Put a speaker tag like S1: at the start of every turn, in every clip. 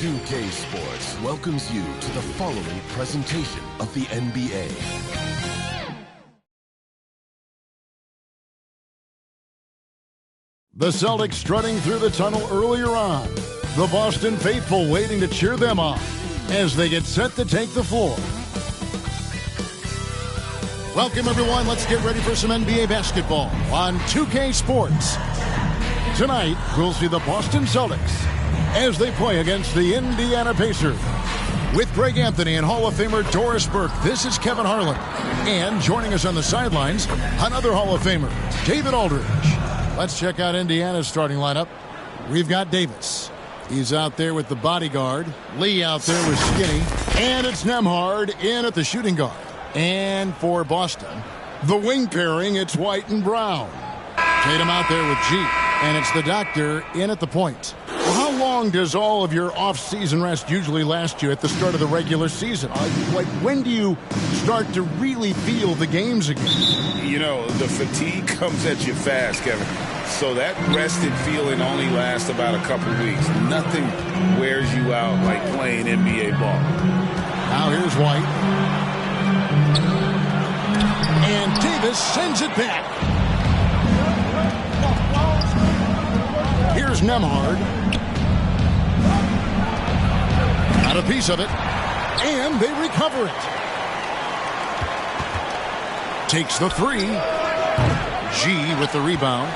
S1: 2K Sports welcomes you to the following presentation of the NBA.
S2: The Celtics strutting through the tunnel earlier on. The Boston faithful waiting to cheer them on as they get set to take the floor. Welcome, everyone. Let's get ready for some NBA basketball on 2K Sports. Tonight, we'll see the Boston Celtics as they play against the Indiana Pacers. With Greg Anthony and Hall of Famer Doris Burke, this is Kevin Harlan. And joining us on the sidelines, another Hall of Famer, David Aldridge. Let's check out Indiana's starting lineup. We've got Davis. He's out there with the bodyguard. Lee out there with Skinny. And it's Nembhard in at the shooting guard. And for Boston, the wing pairing, it's White and Brown. Tatum out there with G. And it's the doctor in at the point. Well, how long does all of your off-season rest usually last you at the start of the regular season? When do you start to really feel the games again?
S3: You know, the fatigue comes at you fast, Kevin. So that rested feeling only lasts about a couple weeks. Nothing wears you out like playing NBA ball.
S2: Now here's White. And Davis sends it back. Here's Nembhard. Got a piece of it. And they recover it. Takes the three. G with the rebound.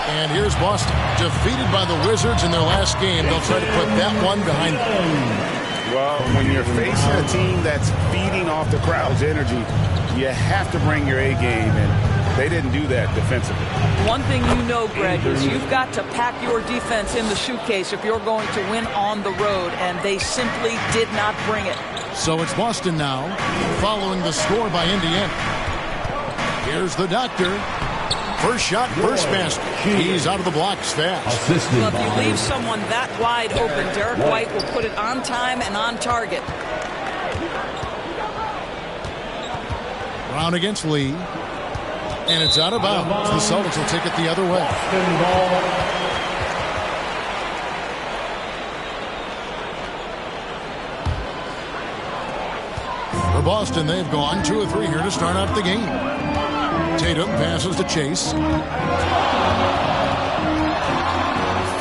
S2: And here's Boston. Defeated by the Wizards in their last game. They'll try to put that one behind them.
S3: Well, when you're facing a team that's feeding off the crowd's energy, you have to bring your A game, and they didn't do that defensively.
S4: One thing you know, Greg, is you've got to pack your defense in the suitcase if you're going to win on the road, and they simply did not bring it.
S2: So it's Boston now, following the score by Indiana. Here's the doctor. First shot, first basket. He's out of the blocks fast.
S4: Well, if you leave someone that wide open, Derek White will put it on time and on target.
S2: Brown against Lee. And it's out of bounds. The Celtics will take it the other way. For Boston, they've gone 2 of 3 here to start out the game. Tatum passes to Chase.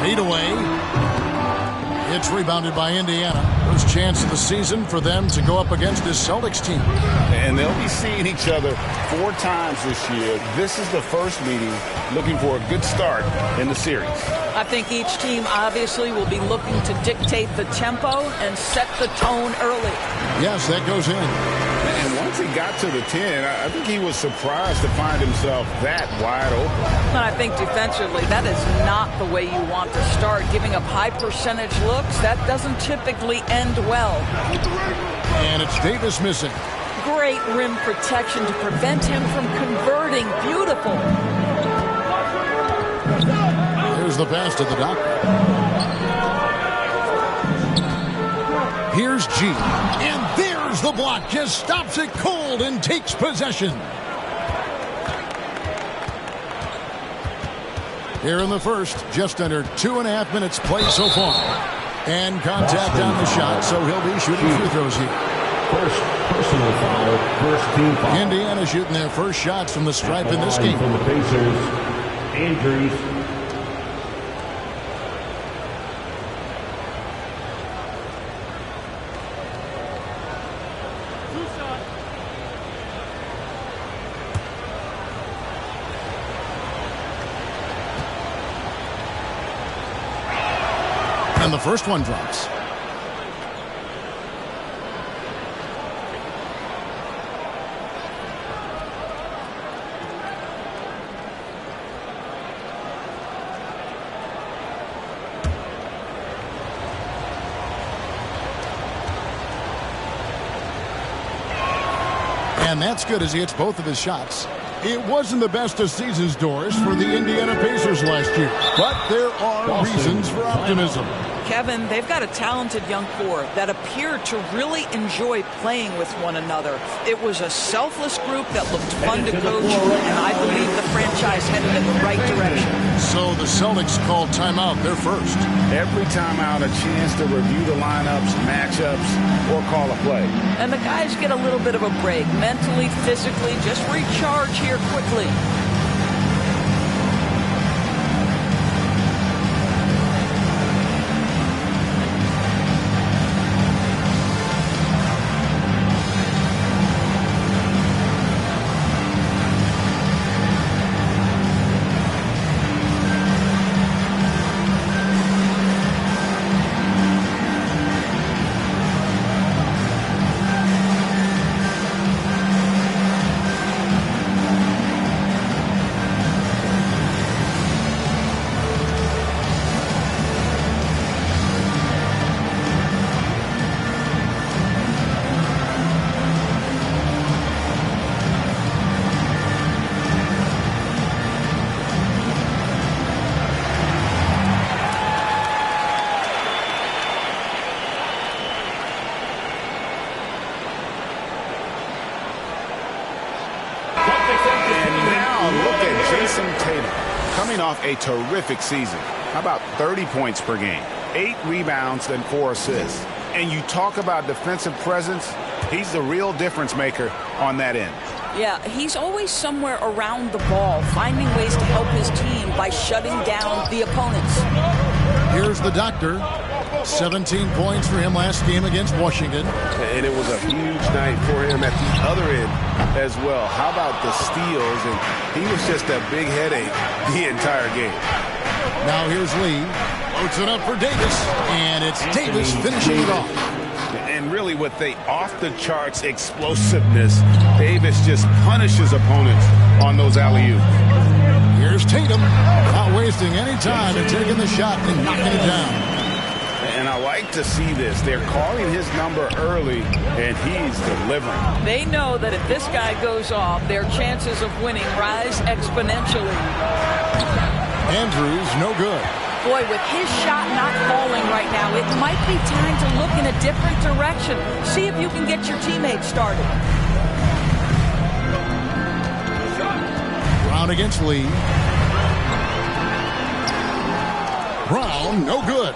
S2: Fade away. It's rebounded by Indiana. First chance of the season for them to go up against this Celtics team.
S3: And they'll be seeing each other 4 times this year. This is the first meeting, looking for a good start in the series.
S4: I think each team obviously will be looking to dictate the tempo and set the tone early.
S2: Yes, that goes in.
S3: And once he got to the 10, I think he was surprised to find himself that wide open.
S4: And I think defensively, that is not the way you want to start. Giving up high percentage looks, that doesn't typically end well.
S2: And it's Davis missing.
S4: Great rim protection to prevent him from converting. Beautiful.
S2: Here's the pass to the doctor. Here's G. And there's the block. Just stops it cold and takes possession. Here in the first, just under 2.5 minutes played so far. And contact on the shot, so he'll be shooting free throws here.
S5: First personal foul, first team foul.
S2: Indiana shooting their first shots from the stripe in this game.
S5: From the Pacers, Andrews.
S2: And the first one drops. And that's good as he hits both of his shots. It wasn't the best of seasons, Doris, for the Indiana Pacers last year, but there are reasons for optimism.
S4: Kevin, they've got a talented young core that appeared to really enjoy playing with one another. It was a selfless group that looked fun to coach, and I believe the franchise headed in the right direction.
S2: So the Celtics called timeout. They're first.
S3: Every timeout, a chance to review the lineups, matchups, or call a play.
S4: And the guys get a little bit of a break, mentally, physically, just recharge here quickly.
S3: Coming off a terrific season. How about 30 points per game, 8 rebounds, and 4 assists? And you talk about defensive presence, he's the real difference maker on that end.
S4: Yeah, he's always somewhere around the ball, finding ways to help his team by shutting down the opponents.
S2: Here's the doctor. 17 points for him last game against Washington.
S3: And it was a huge night for him at the other end as well. How about the steals? And he was just a big headache the entire game.
S2: Now here's Lee. Loads it up for Davis. And it's Davis finishing it off.
S3: And really with the off-the-charts explosiveness, Davis just punishes opponents on those alley-oops.
S2: Here's Tatum. Not wasting any time and taking the shot and knocking it down.
S3: And I like to see this. They're calling his number early, and he's delivering.
S4: They know that if this guy goes off, their chances of winning rise exponentially.
S2: Andrews, no good.
S4: Boy, with his shot not falling right now, it might be time to look in a different direction. See if you can get your teammates started.
S2: Brown against Lee. Brown, no good.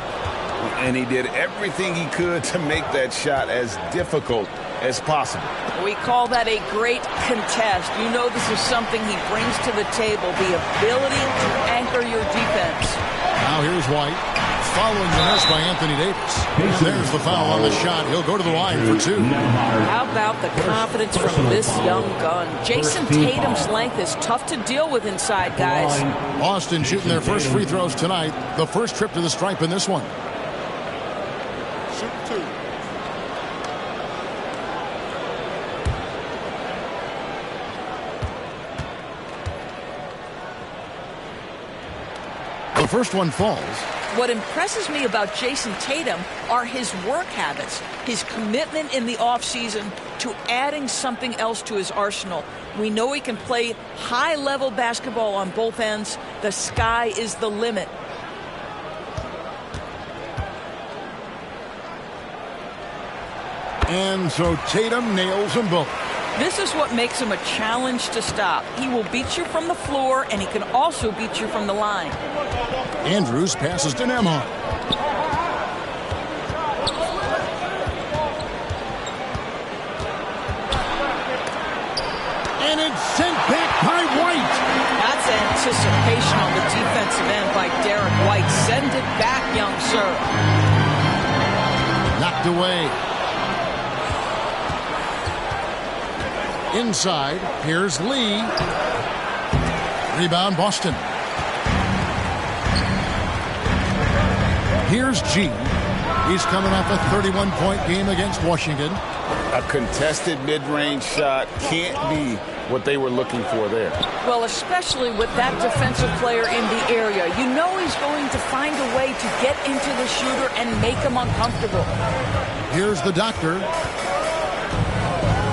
S3: And he did everything he could to make that shot as difficult as possible.
S4: We call that a great contest. You know this is something he brings to the table, the ability to anchor your defense.
S2: Now here's White. Following the miss by Anthony Davis. There's the foul on the shot. He'll go to the line for 2.
S4: How about the confidence from this young gun? Jason Tatum's length is tough to deal with inside, guys.
S2: Boston shooting their first free throws tonight. The first trip to the stripe in this one. The first one falls.
S4: What impresses me about Jason Tatum are his work habits, his commitment in the offseason to adding something else to his arsenal. We know he can play high-level basketball on both ends. The sky is the limit.
S2: And so Tatum nails them both.
S4: This is what makes him a challenge to stop. He will beat you from the floor, and he can also beat you from the line.
S2: Andrews passes to Nembhard. And it's sent back by White.
S4: That's anticipation on the defensive end by Derek White. Send it back, young sir.
S2: Knocked away. Inside, here's Lee. Rebound, Boston. Here's G. He's coming off a 31-point game against Washington.
S3: A contested mid-range shot can't be what they were looking for there.
S4: Well, especially with that defensive player in the area. You know he's going to find a way to get into the shooter and make him uncomfortable.
S2: Here's the doctor.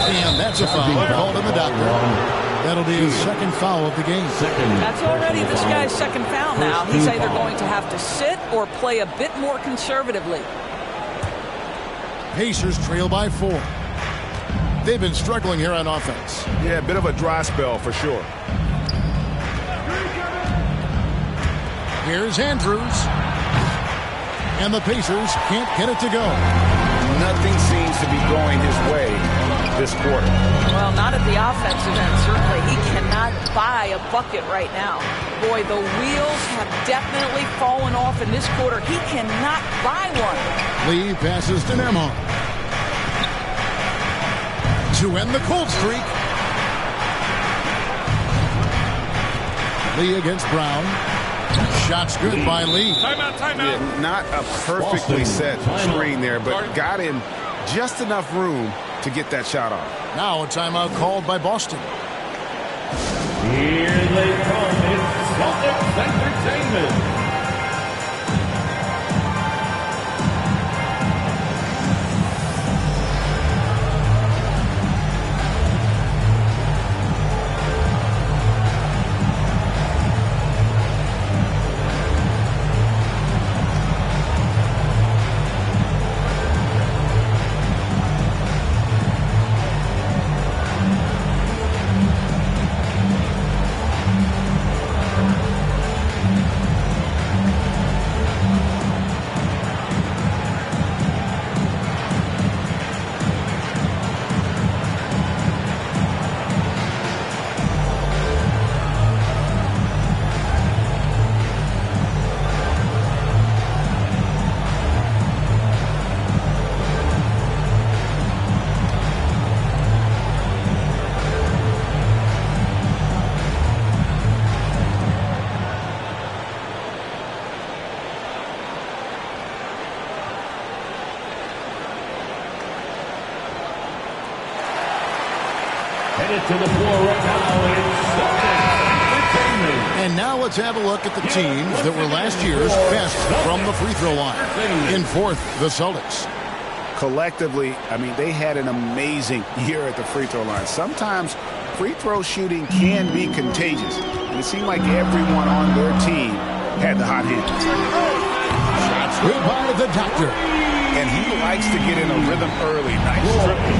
S2: And that's a foul called on the doctor. That'll be his second foul of the game.
S4: That's already this guy's second foul now. He's either going to have to sit or play a bit more conservatively.
S2: Pacers trail by 4. They've been struggling here on offense.
S3: Yeah, a bit of a dry spell for sure.
S2: Here's Andrews. And the Pacers can't get it to go.
S3: Nothing seems to be going his way this quarter.
S4: Well, not at the offensive end, certainly. He cannot buy a bucket right now. Boy, the wheels have definitely fallen off in this quarter. He cannot buy one.
S2: Lee passes to Nembhard. To end the cold streak. Lee against Brown. Shot's good by Lee.
S3: Timeout. Yeah, not a perfectly set screen there, but got him just enough room to get that shot off.
S2: Now a timeout called by Boston.
S5: Here they come. It's Celtics Entertainment. Headed to the floor right now. It's Celtics Entertainment.
S2: And now let's have a look at the teams that were last year's best from the free throw line. In fourth, the Celtics.
S3: Collectively, I mean, they had an amazing year at the free throw line. Sometimes free throw shooting can be contagious. And it seemed like everyone on their team had the hot hand.
S2: Shots good by the Doctor.
S3: And he likes to get in a rhythm early. Nice triple.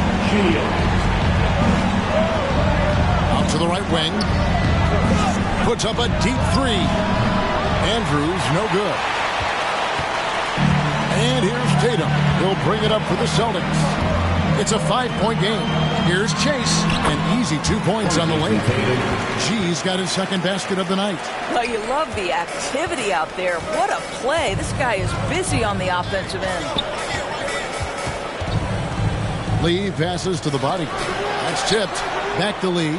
S2: Out to the right wing. Puts up a deep three. Andrews, no good. And here's Tatum. He'll bring it up for the Celtics. It's a 5-point game. Here's Chase. An easy 2 points on the lane. G's got his second basket of the night.
S4: Well, you love the activity out there. What a play. This guy is busy on the offensive end.
S2: Lee passes to the body. That's tipped. Back to Lee.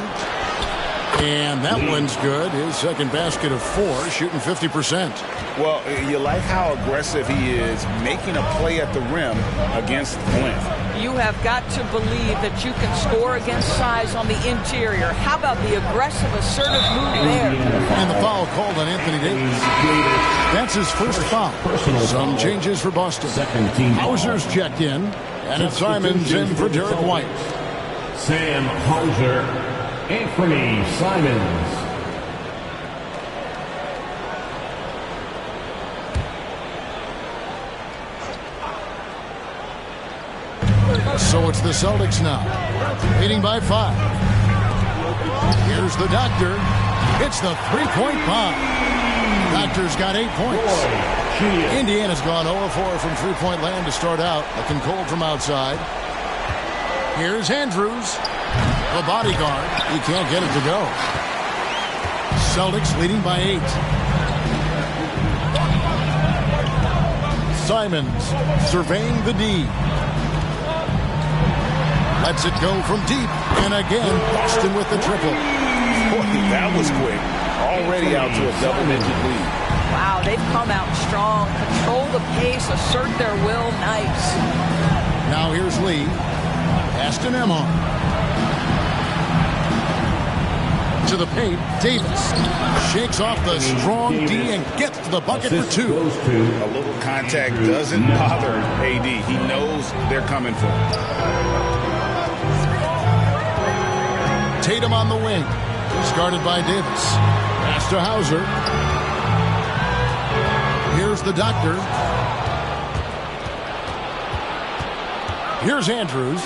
S2: And that one's good. His second basket of 4, shooting 50%.
S3: Well, you like how aggressive he is making a play at the rim against length.
S4: You have got to believe that you can score against size on the interior. How about the aggressive, assertive move there?
S2: And the foul called on Anthony Davis. That's his first foul. Some changes for Boston. Hauser's checked in. And it's Simons in for Derek White.
S5: Sam Hauser, Anthony Simons.
S2: So it's the Celtics now, leading by 5. Here's the Doctor. It's the three-point bomb. Doctor's got 8 points. Indiana's gone 0-4 from three-point land to start out, looking cold from outside. Here's Andrews, the bodyguard. He can't get it to go. Celtics leading by 8. Simons surveying the D. Lets it go from deep. And again, Boston with the triple.
S3: Boy, that was quick. Already out to a double-digit lead.
S4: Wow, they've come out strong. Control the pace, assert their will. Nice.
S2: Now here's Lee. Pass to Nembhard. To the paint, Davis shakes off the strong D and gets to the bucket for 2.
S3: A little contact doesn't bother AD. He knows they're coming for him.
S2: Tatum on the wing. Discarded by Davis. Pass to Hauser. Here's the doctor. Here's Andrews.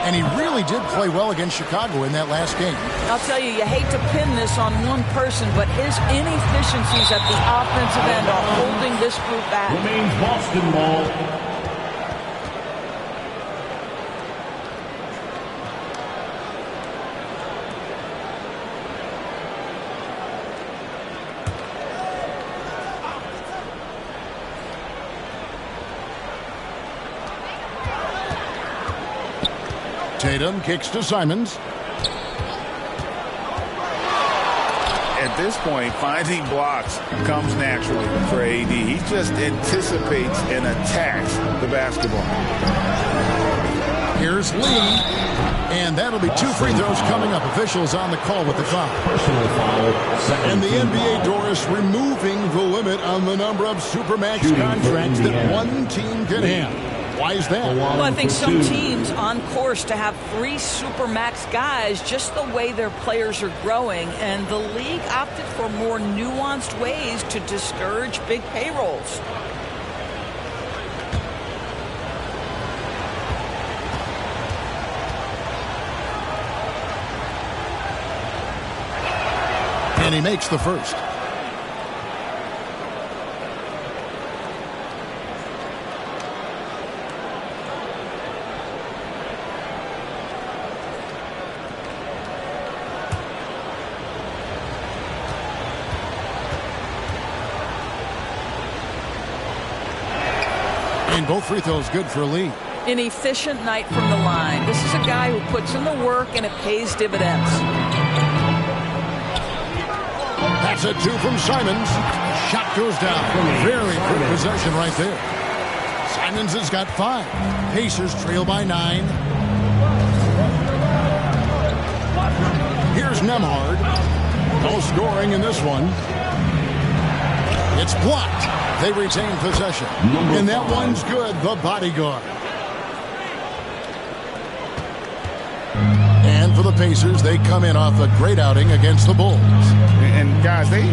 S2: And he really did play well against Chicago in that last game.
S4: I'll tell you, you hate to pin this on one person, but his inefficiencies at the offensive end are holding this group back.
S5: Remains Boston ball.
S2: Tatum kicks to Simons.
S3: At this point, finding blocks comes naturally for AD. He just anticipates and attacks the basketball.
S2: Here's Lee. And that'll be 2 free throws coming up. Officials on the call with the foul.
S5: Personal foul.
S2: And the NBA, Doris, removing the limit on the number of Supermax contracts that one team can have. Why is that?
S4: Well, I think some teams on course to have 3 Supermax guys, just the way their players are growing, and the league opted for more nuanced ways to discourage big payrolls.
S2: And he makes the first. And both free throws good for Lee.
S4: An efficient night from the line. This is a guy who puts in the work and it pays dividends.
S2: That's a 2 from Simons. Shot goes down. Very good possession right there. Simons has got 5. Pacers trail by 9. Here's Nembhard. No scoring in this one. It's blocked. They retain possession. And that one's good. The bodyguard. And for the Pacers, they come in off a great outing against the Bulls.
S3: And guys, they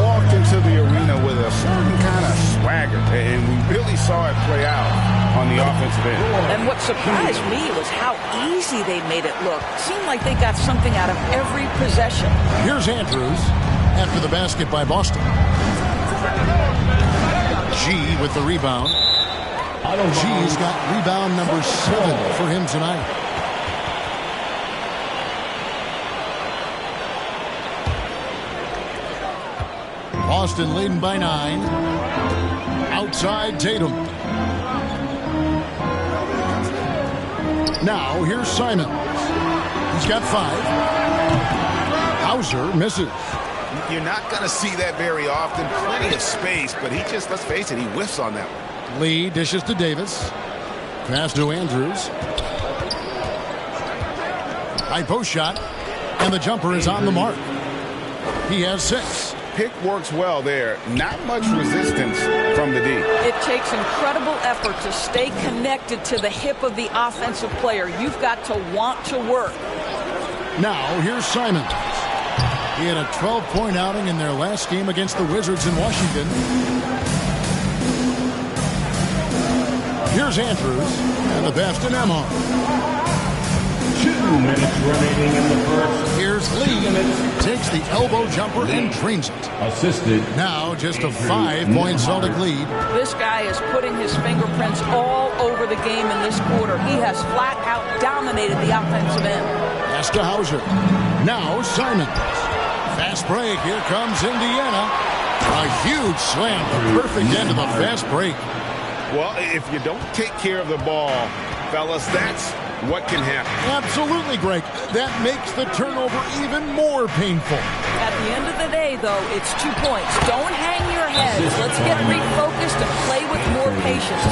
S3: walked into the arena with a certain kind of swagger, and we really saw it play out on the offensive end.
S4: And what surprised me was how easy they made it look. It seemed like they got something out of every possession.
S2: Here's Andrews after the basket by Boston. G with the rebound. G's got rebound number 7 for him tonight. Boston leading by 9. Outside Tatum. Now here's Simons. He's got 5. Hauser misses.
S3: You're not going to see that very often. Plenty of space, but he just, let's face it, he whiffs on that one.
S2: Lee dishes to Davis. Pass to Andrews. High post shot. And the jumper is on the mark. He has 6.
S3: Pick works well there. Not much resistance from the D.
S4: It takes incredible effort to stay connected to the hip of the offensive player. You've got to want to work.
S2: Now here's Simons. He had a 12-point outing in their last game against the Wizards in Washington. Here's Andrews and the pass to Nembhard.
S5: 2 minutes remaining in the first.
S2: Here's Lee. Takes the elbow jumper and drains it.
S5: Assisted.
S2: Now just a 5-point Celtic lead.
S4: This guy is putting his fingerprints all over the game in this quarter. He has flat out dominated the offensive end.
S2: Pass to Hauser. Now Simons. Fast break. Here comes Indiana. A huge slam. The perfect end of the fast break.
S3: Well, if you don't take care of the ball, fellas, that's what can happen.
S2: Absolutely, Greg. That makes the turnover even more painful.
S4: At the end of the day, though, it's 2 points. Don't hang your head. Let's get refocused and play with more patience.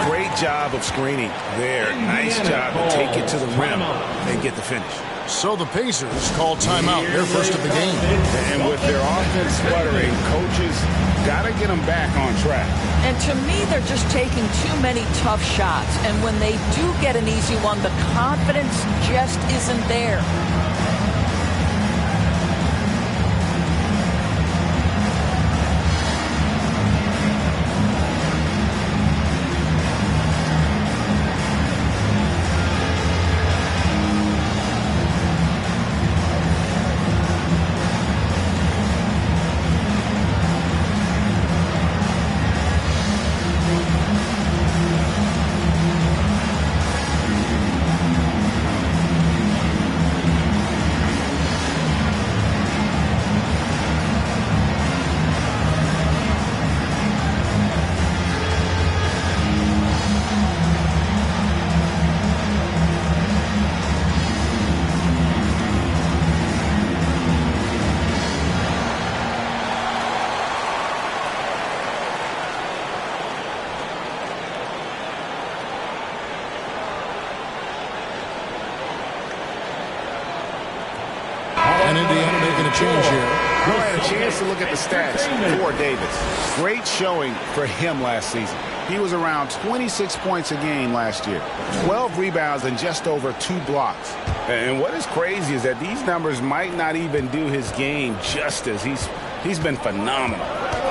S3: Great job of screening there. Nice job to take it to the rim and get the finish.
S2: So the Pacers call timeout, their first of the game.
S3: And with their offense sputtering, coaches got to get them back on track.
S4: And to me, they're just taking too many tough shots. And when they do get an easy one, the confidence just isn't there.
S2: change here.
S3: I had a chance to look at the stats for Davis. Great showing for him last season. He was around 26 points a game last year, 12 rebounds and just over 2 blocks. And what is crazy is that these numbers might not even do his game justice. He's been phenomenal.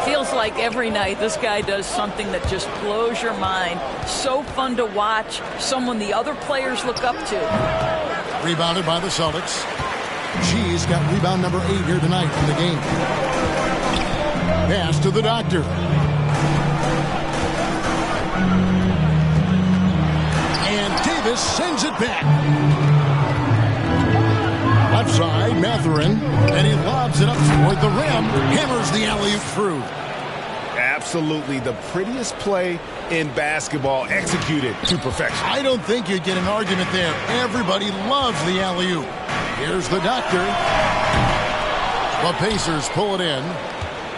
S4: Feels like every night this guy does something that just blows your mind. So fun to watch. Someone the other players look up to.
S2: Rebounded by the Celtics. G's got rebound number 8 here tonight in the game. Pass to the Doctor. And Davis sends it back. Left side, Mathurin. And he lobs it up toward the rim. Hammers the alley-oop through.
S3: Absolutely the prettiest play in basketball, executed to perfection.
S2: I don't think you'd get an argument there. Everybody loves the alley-oop. Here's the Doctor. The Pacers pull it in.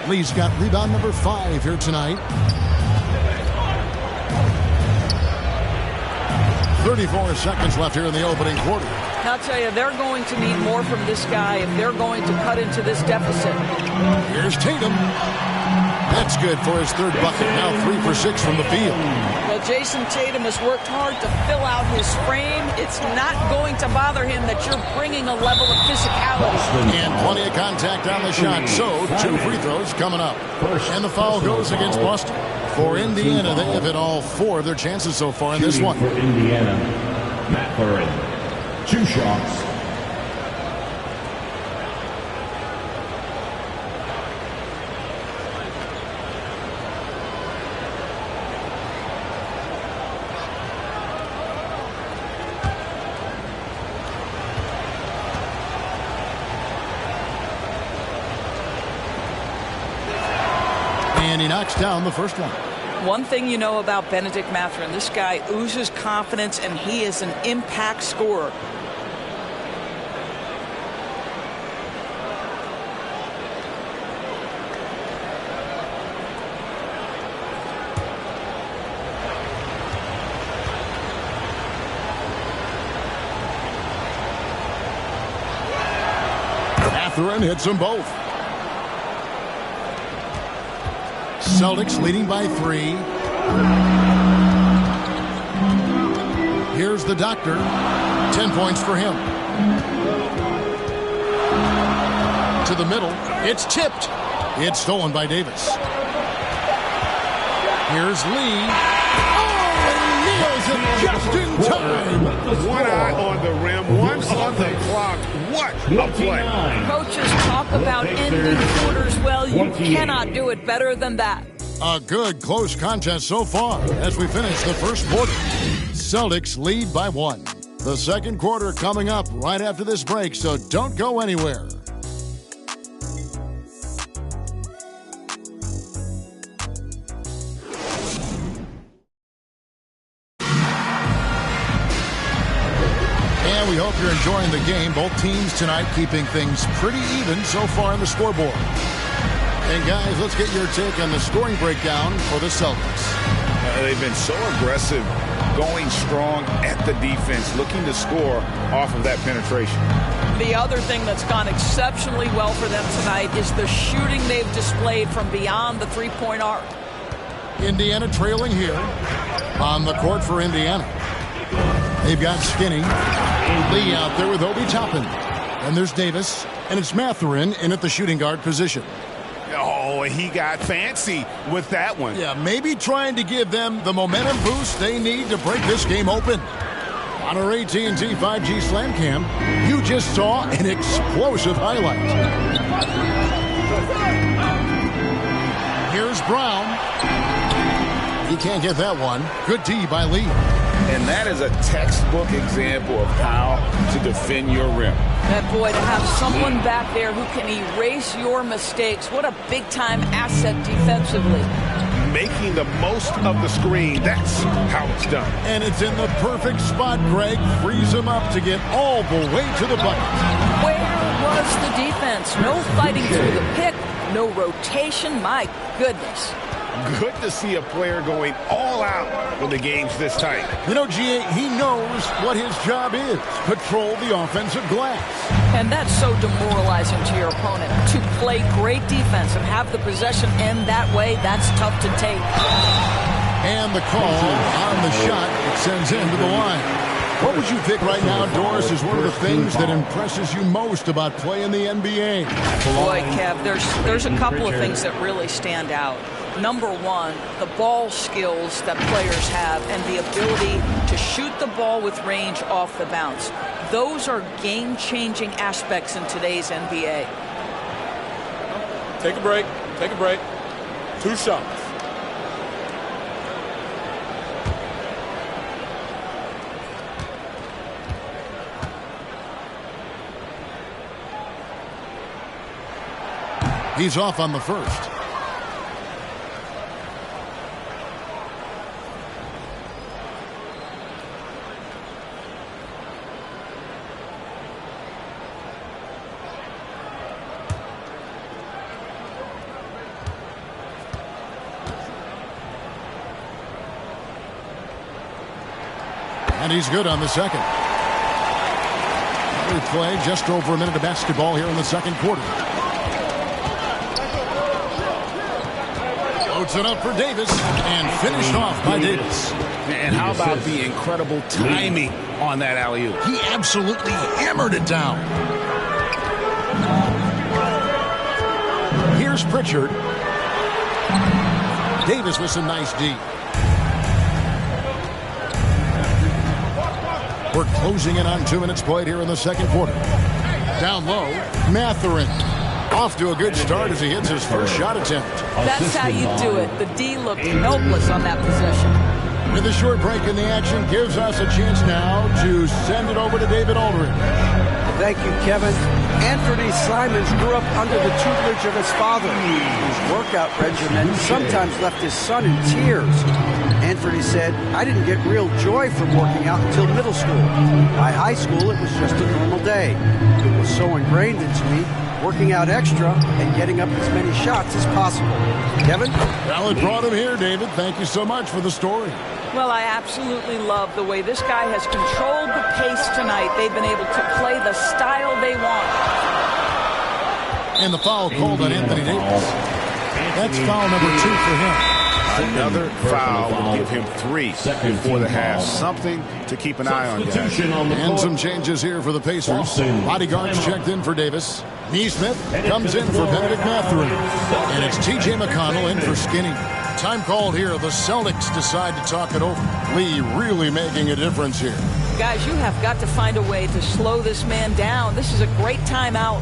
S2: Lee's got rebound number 5 here tonight. 34 seconds left here in the opening quarter.
S4: I'll tell you, they're going to need more from this guy if they're going to cut into this deficit.
S2: Here's Tatum. That's good for his 3rd bucket. Now 3 for 6 from the field.
S4: Well, Jason Tatum has worked hard to fill out his frame. It's not going to bother him that you're bringing a level of physicality.
S2: And plenty of contact on the shot. So 2 free throws coming up. And the foul goes against Boston. For Indiana, they have hit all 4 of their chances so far in this one.
S5: For Indiana, Mathurin. 2 shots.
S2: And he knocks down the first one.
S4: One thing you know about Benedict Mathurin, this guy oozes confidence, and he is an impact scorer.
S2: Mathurin hits them both. Celtics leading by 3. Here's the Doctor. 10 points for him. To the middle. It's tipped. It's stolen by Davis. Here's Lee. Oh, and nails it just in time.
S3: One eye on the rim, one on the clock. What a play.
S4: Coaches talk about ending quarters. Well, you cannot do it better than that.
S2: A good close contest so far as we finish the first quarter. Celtics lead by 1. The second quarter coming up right after this break, so don't go anywhere. And we hope you're enjoying the game. Both teams tonight keeping things pretty even so far on the scoreboard. And guys, let's get your take on the scoring breakdown for the Celtics.
S3: They've been so aggressive, going strong at the defense, looking to score off of that penetration.
S4: The other thing that's gone exceptionally well for them tonight is the shooting they've displayed from beyond the three-point arc.
S2: Indiana trailing here on the court for Indiana. They've got Skinny. Lee out there with Obi Toppin. And there's Davis. And it's Mathurin in at the shooting guard position.
S3: Oh, he got fancy with that one.
S2: Yeah, maybe trying to give them the momentum boost they need to break this game open. On our AT&T 5G Slam Cam, you just saw an explosive highlight. Here's Brown. He can't get that one. Good D by Lee.
S3: And that is a textbook example of how to defend your rim.
S4: That boy, to have someone back there who can erase your mistakes. What a big-time asset defensively.
S3: Making the most of the screen, that's how it's done.
S2: And it's in the perfect spot, Greg. Frees him up to get all the way to the bucket.
S4: Where was the defense? No fighting through the pick, no rotation. My goodness.
S3: Good to see a player going all out when the game's this tight.
S2: You know, G.A., he knows what his job is. Control the offensive glass.
S4: And that's so demoralizing to your opponent. To play great defense and have the possession end that way, that's tough to take.
S2: And the call on the shot, it sends him to the line. What would you pick right now, Doris, is one of the things that impresses you most about playing the NBA?
S4: Boy, Kev, there's a couple of things that really stand out. Number one, the ball skills that players have and the ability to shoot the ball with range off the bounce. Those are game-changing aspects in today's NBA.
S6: Take a break. Take a break. 2 shots.
S2: He's off on the first. And he's good on the second. We play just over a minute of basketball here in the second quarter. Loads it up for Davis and finished off by Davis.
S3: And how about the incredible timing on that alley-oop?
S2: He absolutely hammered it down. Here's Pritchard. Davis with some nice D. We're closing in on 2 minutes played here in the second quarter. Down low, Mathurin. Off to a good start as he hits his first shot attempt.
S4: That's how you do it. The D looked helpless on that possession.
S2: With a short break in the action, gives us a chance now to send it over to David Aldridge.
S7: Thank you, Kevin. Anthony Simons grew up under the tutelage of his father. His workout regimen sometimes left his son in tears. Anthony said, "I didn't get real joy from working out until middle school. By high school, it was just a normal day. It was so ingrained into me, working out extra and getting up as many shots as possible." Kevin?
S2: Well, it brought him here, David. Thank you so much for the story.
S4: Well, I absolutely love the way this guy has controlled the pace tonight. They've been able to play the style they want.
S2: And the foul called on Anthony Davis. That's foul number 2 for him.
S3: Another foul will give him 3 before the half. Something to keep an eye on, guys.
S2: And some changes here for the Pacers. Bodyguards checked in for Davis. Neesmith comes in for Benedict Mathurin. And it's T.J. McConnell in for Skinny. Time called here. The Celtics decide to talk it over. Lee really making a difference here.
S4: Guys, you have got to find a way to slow this man down. This is a great timeout.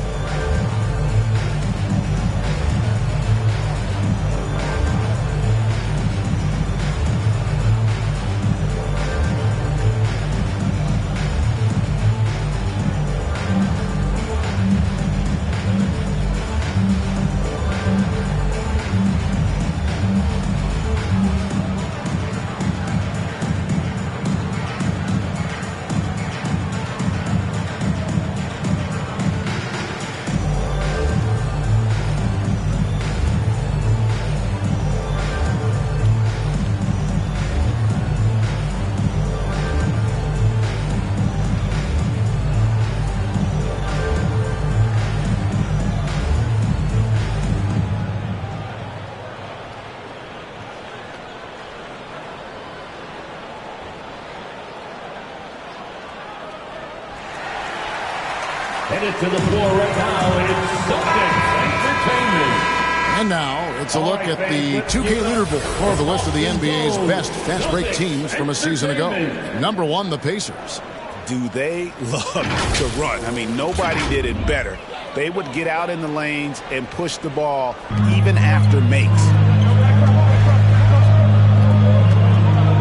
S5: Headed to the floor right now, it's Celtics Entertainment.
S2: And now it's a look at the 2K leaderboard for the list of the NBA's best fast break teams from a season ago. Number 1, the Pacers.
S3: Do they love to run? I mean, nobody did it better. They would get out in the lanes and push the ball even after makes.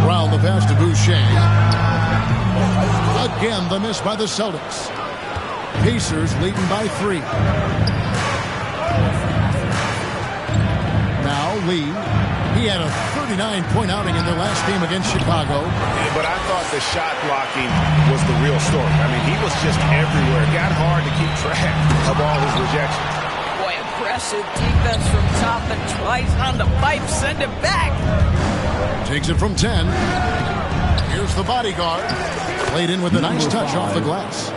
S2: Brown the pass to Boucher. Again, the miss by the Celtics. Pacers leading by 3. Now Lee. He had a 39-point outing in their last game against Chicago.
S3: Yeah, but I thought the shot blocking was the real story. I mean, he was just everywhere. It got hard to keep track of all his rejections.
S4: Boy, aggressive defense from top and tries on the pipe, send it back.
S2: Takes it from 10. Here's the bodyguard. Played in with a nice touch off the glass.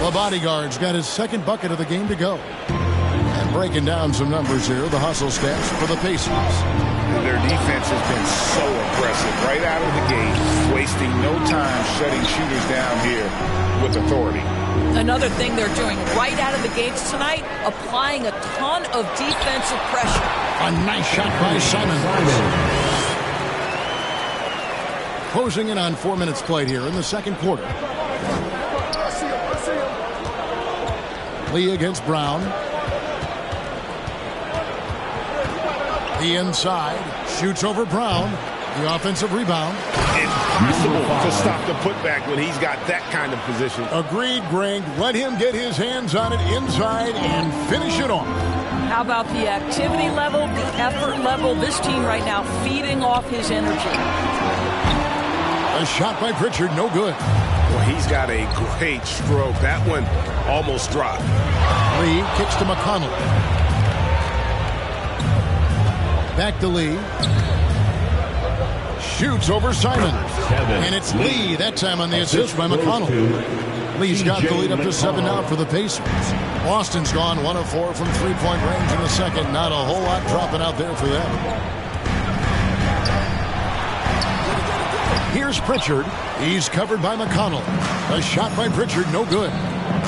S2: The bodyguard's got his second bucket of the game to go. And breaking down some numbers here, the hustle stats for the Pacers.
S3: Their defense has been so aggressive right out of the gate, wasting no time shutting shooters down here with authority.
S4: Another thing they're doing right out of the gates tonight, applying a ton of defensive pressure.
S2: A nice shot by Simons. Closing in on 4 minutes played here in the second quarter. Lee against Brown. The inside, shoots over Brown. The offensive rebound.
S3: Impossible to stop the putback when he's got that kind of position.
S2: Agreed, Greg. Let him get his hands on it inside and finish it off.
S4: How about the activity level, the effort level? This team right now feeding off his energy.
S2: A shot by Pritchard, no good.
S3: Well, he's got a great stroke. That one almost dropped.
S2: Lee kicks to McConnell. Back to Lee. Shoots over Simons. And it's Lee that time on the assist by McConnell. Lee's got the lead up to 7 now for the Pacers. Boston's gone 1 of 4 from three-point range in the second. Not a whole lot dropping out there for them. Here's Pritchard. He's covered by McConnell. A shot by Pritchard, no good.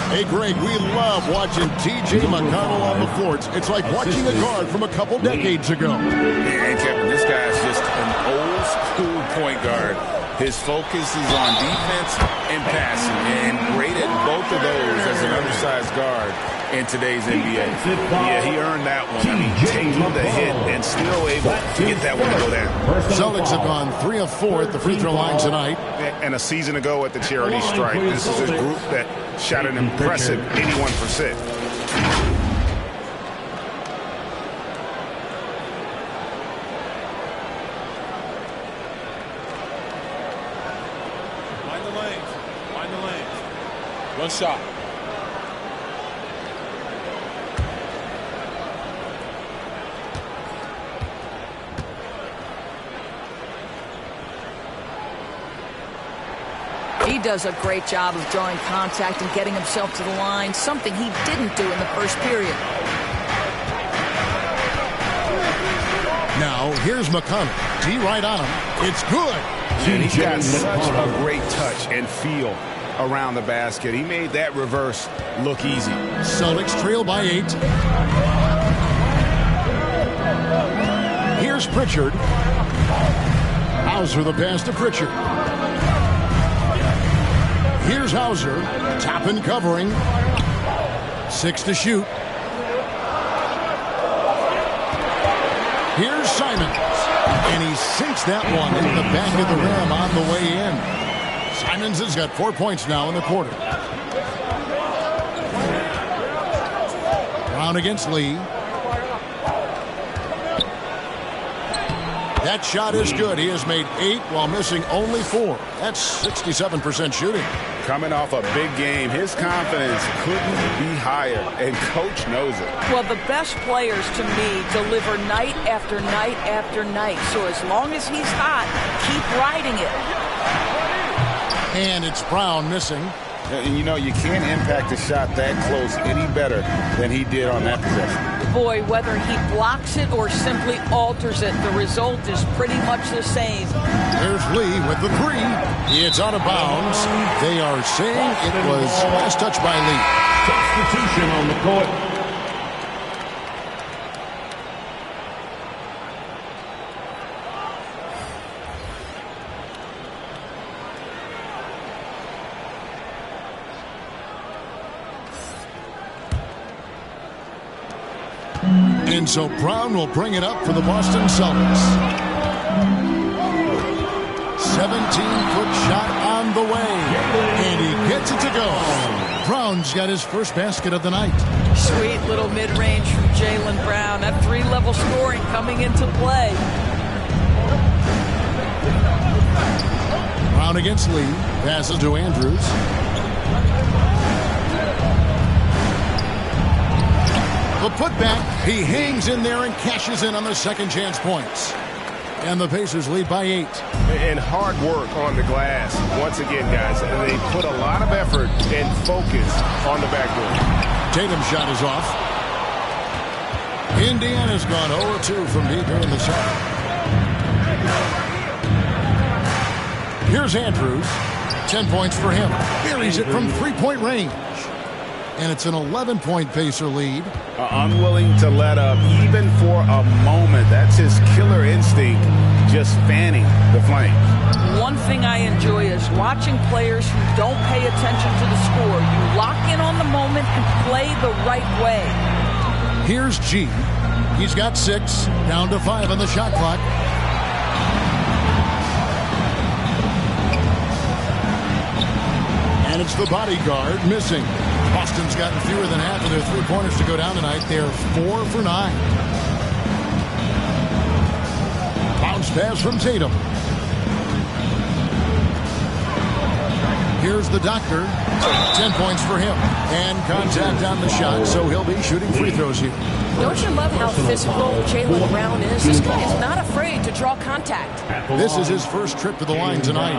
S2: Hey, Greg, we love watching T.J. McConnell on the floor. It's like watching a guard from a couple decades ago.
S3: And Kevin, this guy is just an old-school point guard. His focus is on defense and passing, and great at both of those as an undersized guard in today's NBA. Yeah, he earned that one. I mean, taking the hit and still able to get that one to go down.
S2: Celtics have gone 3 of 4 at the free throw line tonight.
S3: And a season ago at the charity stripe, this is a group that shot an impressive 81%.
S6: Find the lanes. One shot.
S4: He does a great job of drawing contact and getting himself to the line, something he didn't do in the first period.
S2: Now, here's McConnell. D right on him. It's good.
S3: And he's got such a great touch and feel around the basket. He made that reverse look easy.
S2: Celtics trail by 8. Here's Pritchard. Hauser the pass to Pritchard. Here's Hauser. Top and covering. 6 to shoot. Here's Simons. And he sinks that one in the back of the rim on the way in. Simons has got 4 points now in the quarter. Brown against Lee. That shot is good. He has made 8 while missing only 4. That's 67% shooting.
S3: Coming off a big game, his confidence couldn't be higher, and Coach knows it.
S4: Well, the best players, to me, deliver night after night after night. So as long as he's hot, keep riding it.
S2: And it's Brown missing.
S3: And you know, you can't impact a shot that close any better than he did on that possession.
S4: Boy, whether he blocks it or simply alters it, the result is pretty much the same.
S2: There's Lee with the 3. It's out of bounds. They are saying it was last touch by Lee.
S5: Substitution on the court.
S2: And so Brown will bring it up for the Boston Celtics. 17-foot shot on the way. And he gets it to go. Brown's got his first basket of the night.
S4: Sweet little mid-range from Jaylen Brown. That 3-level scoring coming into play.
S2: Brown against Lee. Passes to Andrews. The putback, he hangs in there and cashes in on the second chance points. And the Pacers lead by 8.
S3: And hard work on the glass. Once again, guys, they put a lot of effort and focus on the backboard.
S2: Tatum's shot is off. Indiana's gone 0-2 from deep here in the second. Here's Andrews. 10 points for him. Buries it from three-point range. And it's an 11-point Pacer lead.
S3: Unwilling to let up even for a moment. That's his killer instinct, just fanning the flames.
S4: One thing I enjoy is watching players who don't pay attention to the score. You lock in on the moment and play the right way.
S2: Here's G. He's got 6, down to 5 on the shot clock. And it's the bodyguard missing. Boston's gotten fewer than half of their three-pointers to go down tonight. They're 4 for 9. Bounce pass from Tatum. Here's the doctor. 10 points for him. And contact on the shot, so he'll be shooting free throws here.
S8: Don't you love how physical Jaylen Brown is? This guy is not afraid to draw contact.
S2: This is his first trip to the line tonight.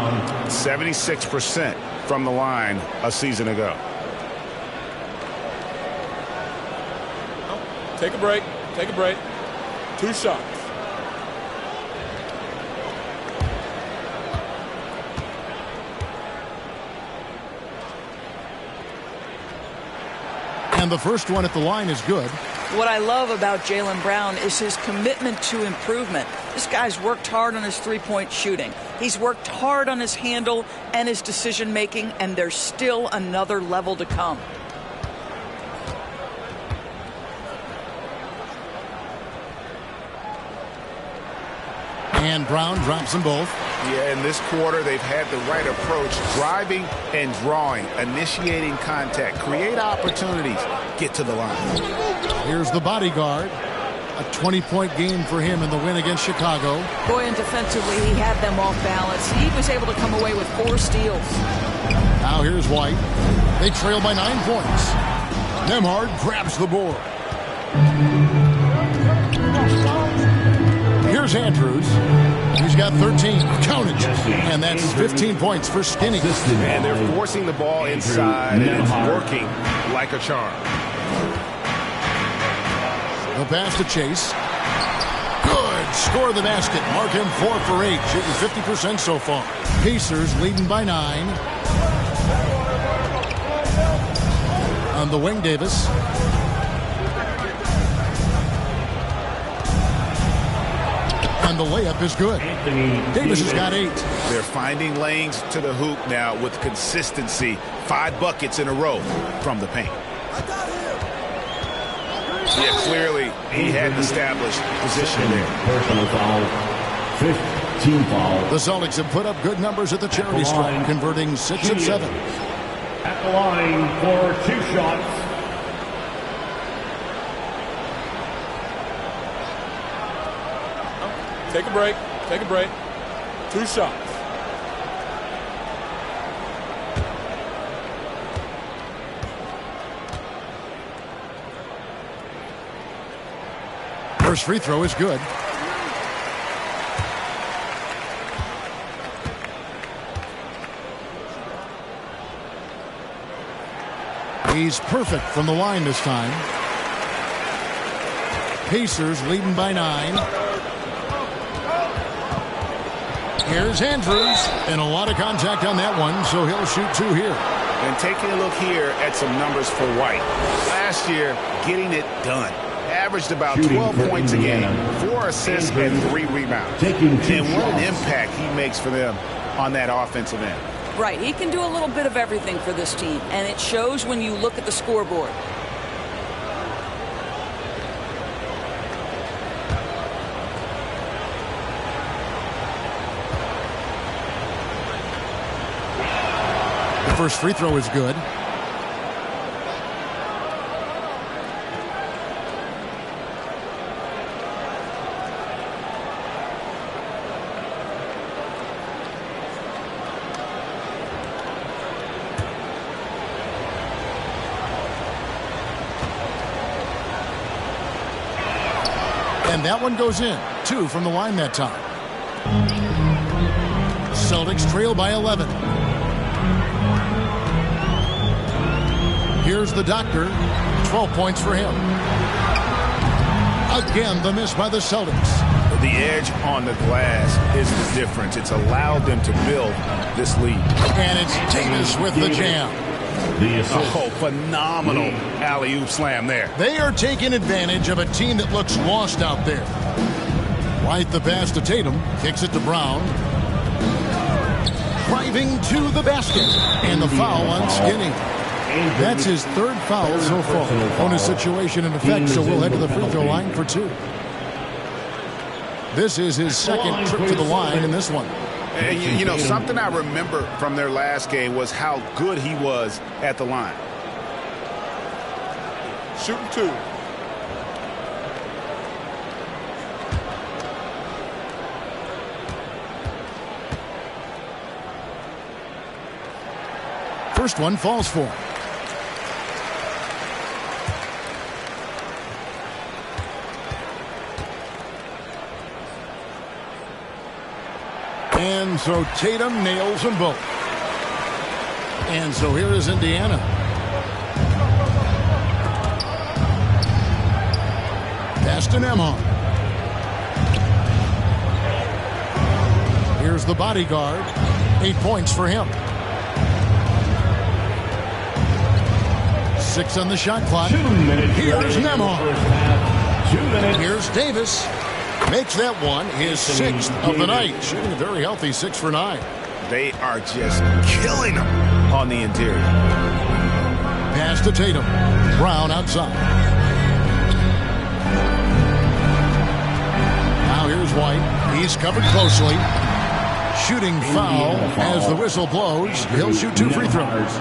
S3: 76% from the line a season ago.
S6: Take a break. Take a break. 2 shots.
S2: And the first one at the line is good.
S4: What I love about Jaylen Brown is his commitment to improvement. This guy's worked hard on his three-point shooting. He's worked hard on his handle and his decision-making, and there's still another level to come.
S2: And Brown drops them both.
S3: Yeah, in this quarter, they've had the right approach, driving and drawing, initiating contact, create opportunities, get to the line.
S2: Here's the bodyguard. A 20-point game for him in the win against Chicago.
S4: Boy, and defensively, he had them off balance. He was able to come away with 4 steals.
S2: Now here's White. They trail by 9 points. Nembhard grabs the board. Here's Andrews. He's got 13. Count it. And that's 15 points for Skinny.
S3: And they're forcing the ball inside, and it's working like a charm.
S2: The pass to Chase. Good. Score the basket. Mark him 4 for 8. Shooting 50% so far. Pacers leading by 9. On the wing, Davis. And the layup is good. Davis has got 8.
S3: They're finding lanes to the hoop now with consistency. 5 buckets in a row from the paint. Yeah, clearly he had an established position there.
S5: Personal foul. 15 foul.
S2: The Celtics have put up good numbers at the charity stripe, converting 6 of 7.
S5: At the line for 2 shots.
S6: Take a break. Take a break. 2 shots.
S2: First free throw is good. He's perfect from the line this time. Pacers leading by 9. Here's Andrews, and a lot of contact on that one, so he'll shoot 2 here.
S3: And taking a look here at some numbers for White. Last year, getting it done. Averaged about 12 points a game, 4 assists and 3 rebounds. And what an impact he makes for them on that offensive end.
S4: Right, he can do a little bit of everything for this team, and it shows when you look at the scoreboard.
S2: The first free throw is good. And that one goes in. 2 from the line that time. Celtics trail by 11. Here's the doctor. 12 points for him. Again, the miss by the Celtics.
S3: The edge on the glass is the difference. It's allowed them to build this lead.
S2: And it's Davis with the jam.
S3: Oh, phenomenal alley-oop slam there.
S2: They are taking advantage of a team that looks lost out there. Right the pass to Tatum. Kicks it to Brown. Driving to the basket. And the foul on Skinny. That's his 3rd foul so far on his situation in effect, so we'll head to the free throw line for 2. This is his 2nd trip to the line in this one.
S3: You know, something I remember from their last game was how good he was at the line.
S6: Shooting 2.
S2: First one falls for him. And so Tatum nails them both. And so here is Indiana. Pass to Nembhard. Here's the bodyguard. 8 points for him. 6 on the shot clock. Here's Nembhard. Here's Davis. Makes that one his 6th of the night. Shooting a very healthy 6 for 9.
S3: They are just killing them on the interior.
S2: Pass to Tatum. Brown outside. Now here's White. He's covered closely. Shooting foul as the whistle blows. He'll shoot 2 free throws.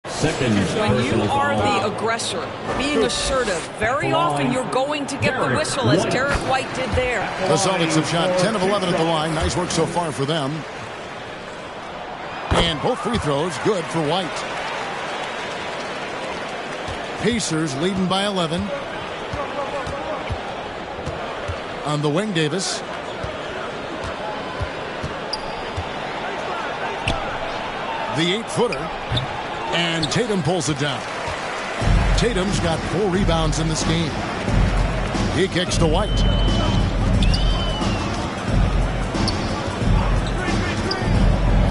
S4: When you are the aggressor, being assertive, very often you're going to get the whistle, as Derek White did there.
S2: The Celtics have shot 10 of 11 at the line. Nice work so far for them. And both free throws good for White. Pacers leading by 11. On the wing, Davis. The 8-footer. And Tatum pulls it down. Tatum's got 4 rebounds in this game. He kicks to White.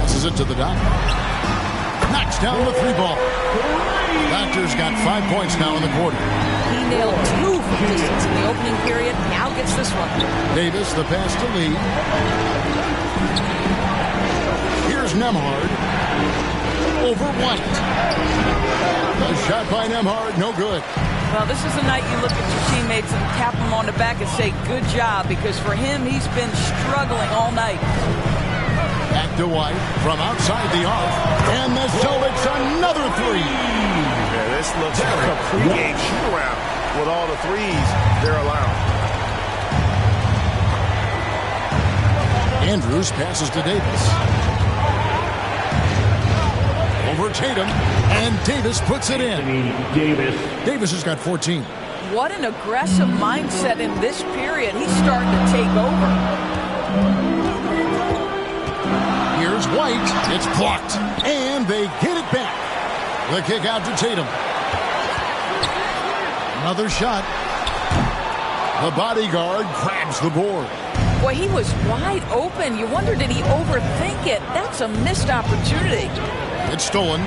S2: Passes it to the dot. Knocks down the 3-ball. Raptors got 5 points now in the quarter.
S4: He nailed 2 from distance in the opening period. Now gets this one.
S2: Davis, the pass to Lee. Here's Nembhard. Over White. The shot by Nembhard, no good.
S4: Well, this is the night you look at your teammates and tap them on the back and say, good job, because for him, he's been struggling all night.
S2: Back to White from outside the arc. And the Celtics another 3.
S3: Yeah, this looks like a pregame shoot-around with all the threes they're allowing.
S2: Andrews passes to Davis. Over Tatum, and Davis puts it in. Davis has got 14.
S4: What an aggressive mindset in this period. He's starting to take over.
S2: Here's White. It's blocked, and they get it back. The kick out to Tatum. Another shot. The bodyguard grabs the board.
S4: Boy, he was wide open. You wonder, did he overthink it? That's a missed opportunity.
S2: It's stolen.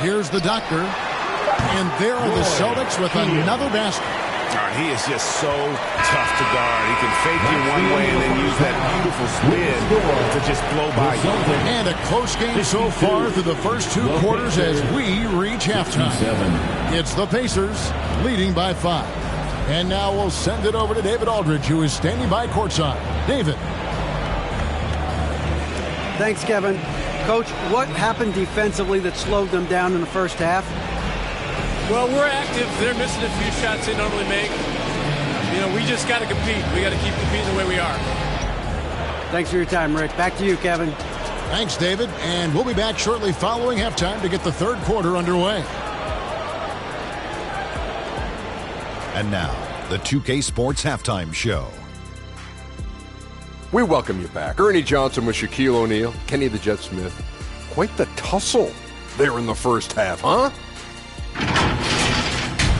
S2: Here's the doctor. And there are the Celtics with another basket.
S3: He is just so tough to guard. He can fake you one way and then use that beautiful spin to just blow by you.
S2: And a close game so far through the first 2 quarters as we reach halftime. It's the Pacers leading by 5. And now we'll send it over to David Aldridge, who is standing by courtside. David.
S7: Thanks, Kevin. Coach, what happened defensively that slowed them down in the first half?
S6: Well, we're active. They're missing a few shots they normally make. You know, we just got to compete. We got to keep competing the way we are.
S7: Thanks for your time, Rick. Back to you, Kevin.
S2: Thanks, David. And we'll be back shortly following halftime to get the third quarter underway.
S9: And now, the 2K Sports Halftime Show.
S10: We welcome you back. Ernie Johnson with Shaquille O'Neal, Kenny the Jet Smith. Quite the tussle there in the first half, huh?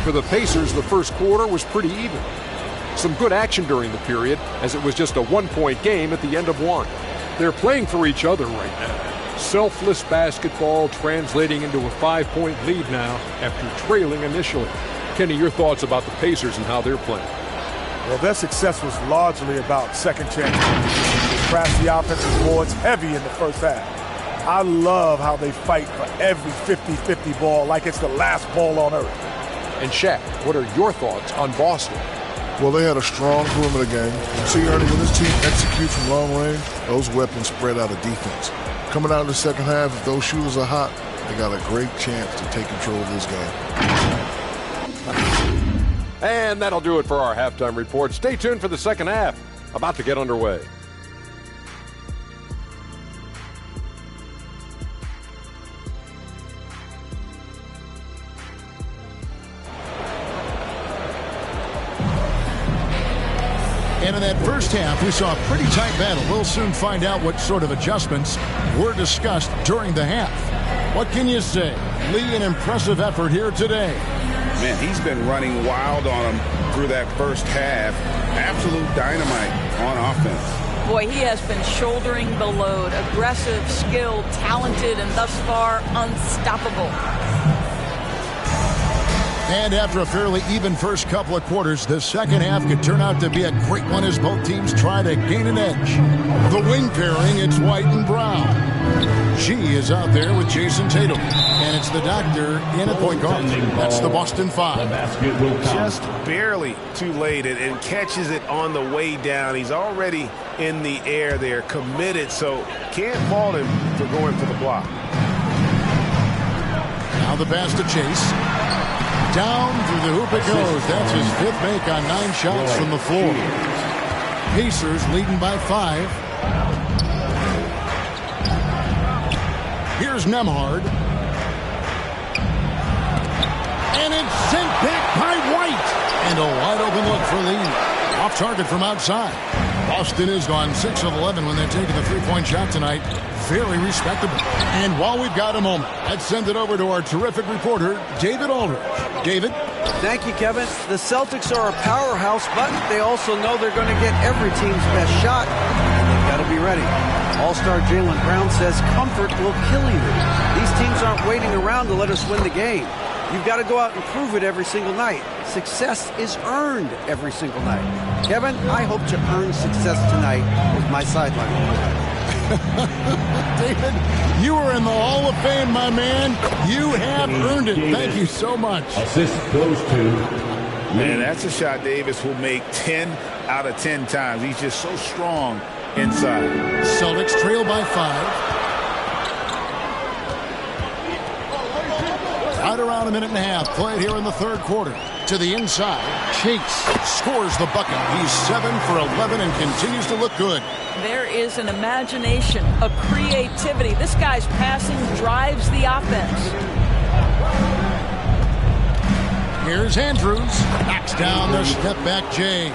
S10: For the Pacers, the first quarter was pretty even. Some good action during the period, as it was just a 1-point game at the end of one. They're playing for each other right now. Selfless basketball translating into a 5-point lead now after trailing initially. Kenny, your thoughts about the Pacers and how they're playing?
S11: Well, their success was largely about second chance. They crashed the offensive boards heavy in the first half. I love how they fight for every 50-50 ball like it's the last ball on earth.
S10: And Shaq, what are your thoughts on Boston?
S12: Well, they had a strong perimeter game. See, Ernie, when this team executes from long range, those weapons spread out of defense. Coming out in the second half, if those shooters are hot, they got a great chance to take control of this game.
S10: And that'll do it for our halftime report. Stay tuned for the second half. About to get underway.
S2: And in that first half, we saw a pretty tight battle. We'll soon find out what sort of adjustments were discussed during the half. What can you say? Lee, an impressive effort here today.
S3: Man, he's been running wild on him through that first half. Absolute dynamite on offense.
S4: Boy, he has been shouldering the load. Aggressive, skilled, talented, and thus far unstoppable.
S2: And after a fairly even first couple of quarters, the second half could turn out to be a great one as both teams try to gain an edge. The wing pairing, it's White and Brown. G is out there with Jason Tatum. And it's the doctor in at point guard. That's the Boston Five.
S3: Just barely too late and catches it on the way down. He's already in the air there, committed, so can't fault him for going for the block.
S2: Now the pass to Chase. Down through the hoop it goes. That's his 5th make on 9 shots from the floor. Pacers leading by 5. Here's Nembhard. And it's sent back by White. And a wide open look for Lee. Off target from outside. Boston has gone 6 of 11 when they've taken the 3-point shot tonight. Very respectable. And while we've got a moment, let's send it over to our terrific reporter, David Aldridge. David?
S7: Thank you, Kevin. The Celtics are a powerhouse, but they also know they're going to get every team's best shot, and they've got to be ready. All-star Jaylen Brown says comfort will kill you. These teams aren't waiting around to let us win the game. You've got to go out and prove it every single night. Success is earned every single night. Kevin, I hope to earn success tonight with my sideline.
S2: David, you are in the Hall of Fame, my man. You have earned it. Thank you so much.
S5: Assist goes to...
S3: Man, that's a shot Davis will make 10 out of 10 times. He's just so strong inside.
S2: Celtics trail by 5. Right around a minute and a half played here in the third quarter. To the inside, Chase scores the bucket. He's 7 for 11 and continues to look good.
S4: There is an imagination, a creativity. This guy's passing drives the offense.
S2: Here's Andrews. Knocks down the step back Jay.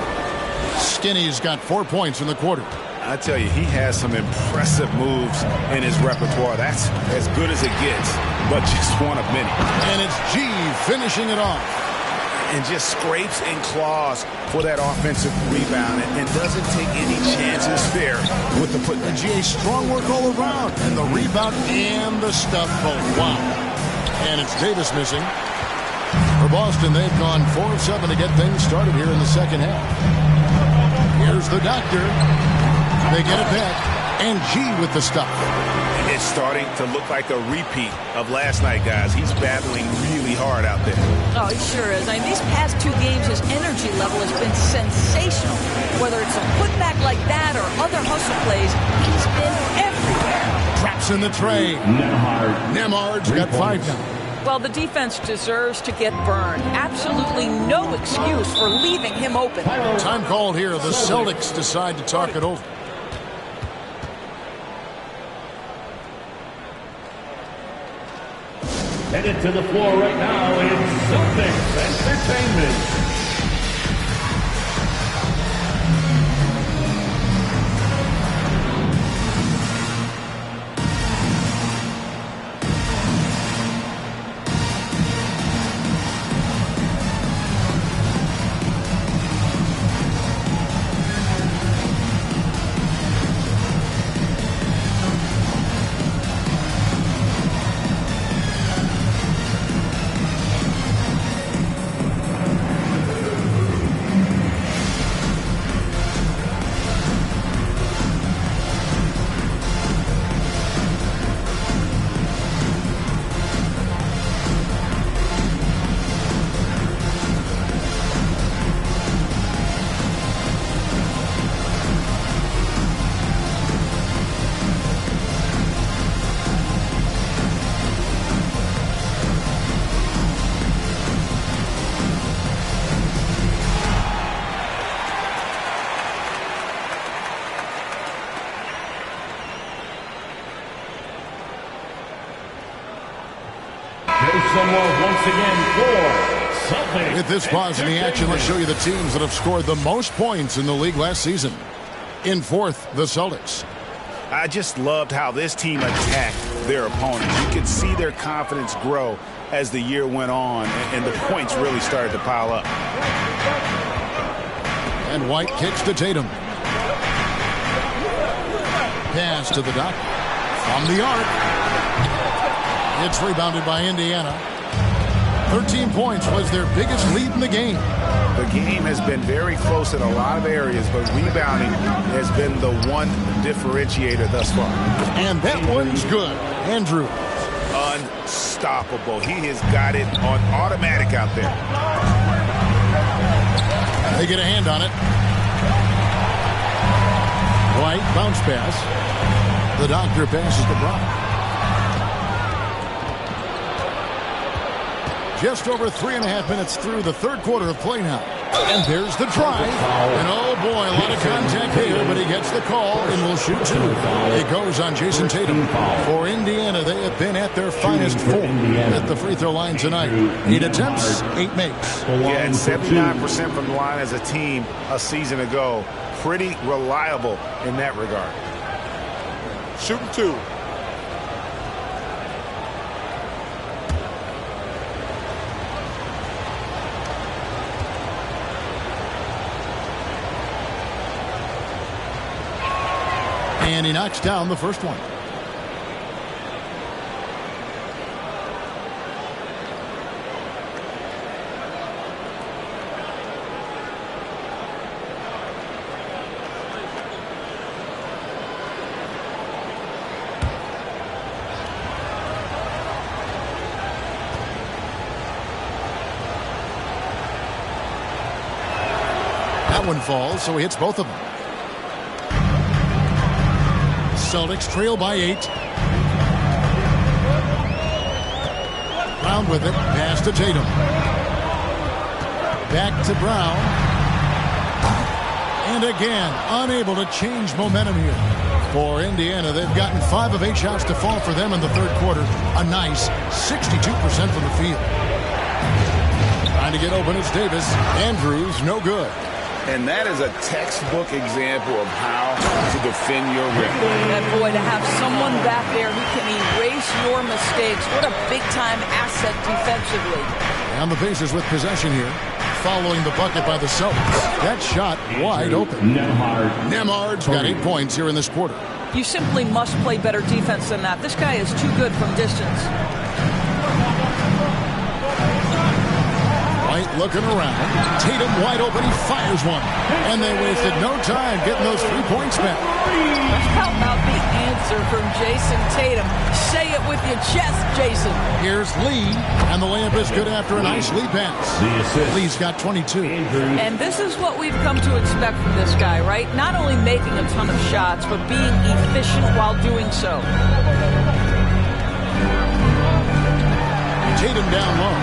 S2: Skinny's got 4 points in the quarter.
S3: I tell you, he has some impressive moves in his repertoire. That's as good as it gets, but just one of many.
S2: And it's G finishing it off.
S3: And just scrapes and claws for that offensive rebound and doesn't take any chances there with the putback.
S2: G, strong work all around. And the rebound and the stuff both. Wow. And it's Davis missing. For Boston, they've gone 4 of 7 to get things started here in the second half. Here's the doctor. They get it back. And G with the stuff.
S3: It's starting to look like a repeat of last night, guys. He's battling really hard out there.
S4: Oh, he sure is. I mean, these past 2 games, his energy level has been sensational. Whether it's a putback like that or other hustle plays, he's been everywhere.
S2: Traps in the tray. Nembhard's got 5 now.
S4: Well, the defense deserves to get burned. Absolutely no excuse for leaving him open.
S2: Time called here. The Celtics decide to talk it over.
S5: Headed to the floor right now, it's Celtics Entertainment. Once again for Celtics.
S2: With this pause in the action, let's show you the teams that have scored the most points in the league last season. In fourth, the Celtics.
S3: I just loved how this team attacked their opponents. You could see their confidence grow as the year went on, and the points really started to pile up.
S2: And White kicks to Tatum. Pass to the Doc. From the arc. It's rebounded by Indiana. 13 points was their biggest lead in the game.
S3: The game has been very close in a lot of areas, but rebounding has been the one differentiator thus far.
S2: And that one's good. Andrews.
S3: Unstoppable. He has got it on automatic out there.
S2: They get a hand on it. White, bounce pass. The doctor passes to Brown. Just over 3.5 minutes through the third quarter of play now. And there's the drive. And oh boy, a lot of contact here, but he gets the call and will shoot two. It goes on Jason Tatum. For Indiana, they have been at their finest form at the free throw line tonight. 8 attempts, 8 makes.
S3: Yeah, and 79% from the line as a team a season ago. Pretty reliable in that regard.
S11: Shooting two.
S2: And he knocks down the first one. That one falls, so he hits both of them. Celtics trail by 8. Brown with it. Pass to Tatum. Back to Brown. And again, unable to change momentum here. For Indiana, they've gotten 5 of 8 shots to fall for them in the third quarter. A nice 62% from the field. Trying to get open, it's Davis. Andrews, no good.
S3: And that is a textbook example of how to defend your rim.
S4: And boy, to have someone back there who can erase your mistakes, what a big-time asset defensively.
S2: And the Pacers with possession here, following the bucket by the Celtics. That shot wide open. Nemhard's got 8 points here in this quarter.
S4: You simply must play better defense than that. This guy is too good from distance.
S2: White looking around. Tatum wide open. He fires one. And they wasted no time getting those 3 points back.
S4: How about the answer from Jason Tatum? Say it with your chest, Jason.
S2: Here's Lee. And the layup is good after a nice lead pass. Lee's got 22.
S4: And this is what we've come to expect from this guy, right? Not only making a ton of shots, but being efficient while doing so.
S2: Tatum down low.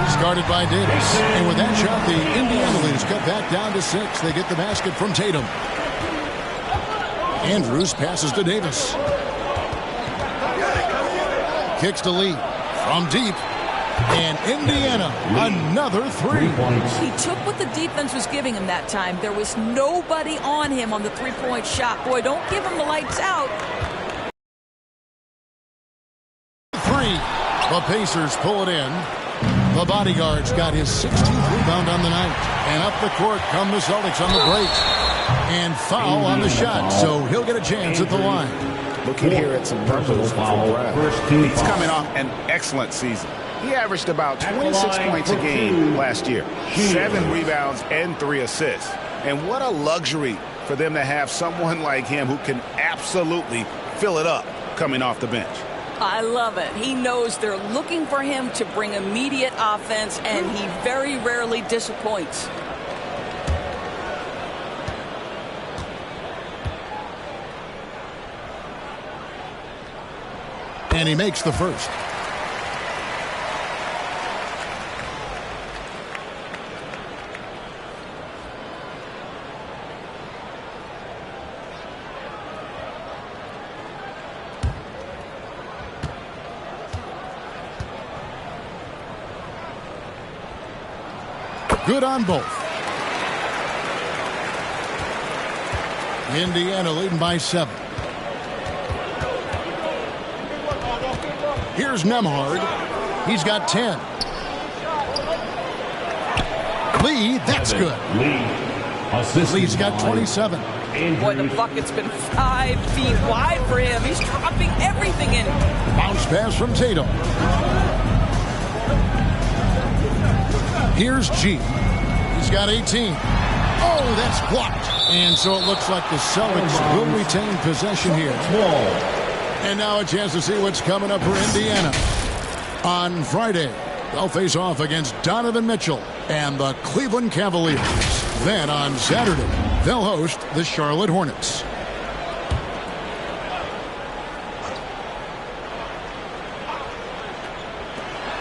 S2: He's guarded by Davis. And with that shot, the Indiana leaders cut back down to 6. They get the basket from Tatum. Andrews passes to Davis. Kicks to Lee. From deep. And Indiana, another 3.
S4: He took what the defense was giving him that time. There was nobody on him on the 3-point shot. Boy, don't give him the lights out.
S2: 3. The Pacers pull it in. The bodyguard's got his 16th rebound on the night. And up the court come the Celtics on the break. And foul on the shot, so he'll get a chance at the line.
S3: Looking here at some numbers for Brad. He's coming off an excellent season. He averaged about 26 points a game last year. 7 rebounds and 3 assists. And what a luxury for them to have someone like him who can absolutely fill it up coming off the bench.
S4: I love it. He knows they're looking for him to bring immediate offense, and he very rarely disappoints.
S2: And he makes the first. Good on both. Indiana leading by 7. Here's Nemhard. He's got 10. Lee, that's good. Lee's got 27.
S4: Boy, the bucket's been 5 feet wide for him. He's dropping everything in.
S2: Bounce pass from Tatum. Here's G. He's got 18. Oh, that's blocked. And so it looks like the Celtics will retain possession here. And now a chance to see what's coming up for Indiana. On Friday, they'll face off against Donovan Mitchell and the Cleveland Cavaliers. Then on Saturday, they'll host the Charlotte Hornets.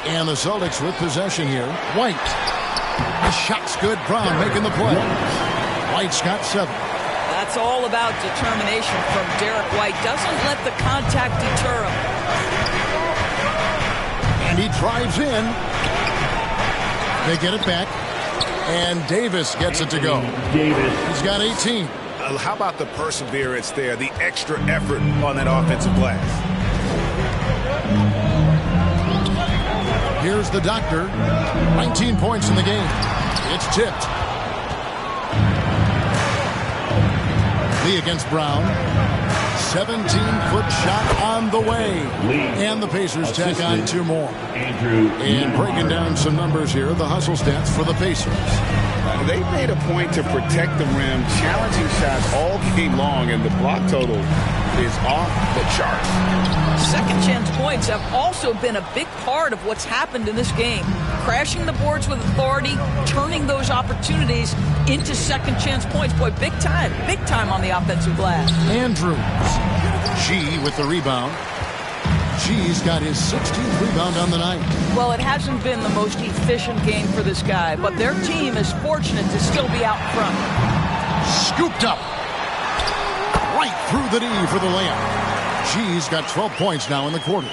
S2: And the Celtics with possession here. White. The shot's good. Brown making the play. White's got 7.
S4: That's all about determination from Derek White. Doesn't let the contact deter him.
S2: And he drives in. They get it back. And Davis gets it to go. He's got 18.
S3: How about the perseverance there, the extra effort on that offensive glass?
S2: Here's the doctor. 19 points in the game. It's tipped. Lee against Brown. 17-foot shot on the way. And the Pacers tack on 2 more. And breaking down some numbers here, the hustle stats for the Pacers.
S3: They made a point to protect the rim, challenging shots all game long, and the block total is off the charts.
S4: Second chance points have also been a big part of what's happened in this game. Crashing the boards with authority, turning those opportunities into second chance points. Boy, big time on the offensive glass.
S2: Andrews. G with the rebound. G's got his 16th rebound on the night.
S4: Well, it hasn't been the most efficient game for this guy, but their team is fortunate to still be out front.
S2: Scooped up. Right through the knee for the layup. G's got 12 points now in the quarter.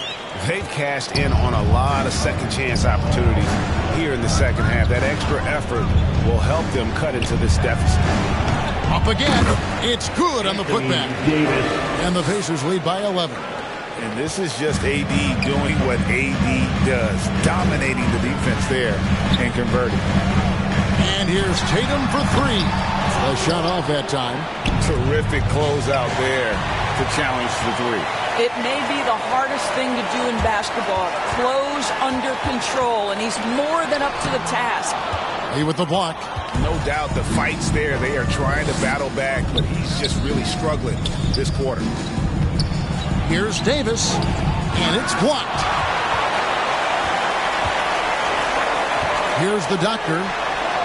S3: They've cashed in on a lot of second chance opportunities here in the second half. That extra effort will help them cut into this deficit.
S2: Up again. It's good on the putback. And the Pacers lead by 11.
S3: And this is just AD doing what AD does, dominating the defense there and converting.
S2: And here's Tatum for 3. A shot off that time.
S3: Terrific closeout there to challenge the 3.
S4: It may be the hardest thing to do in basketball. Close under control, and he's more than up to the task.
S2: He with the block.
S3: No doubt the fight's there. They are trying to battle back, but he's just really struggling this quarter.
S2: Here's Davis, and it's blocked. Here's the doctor.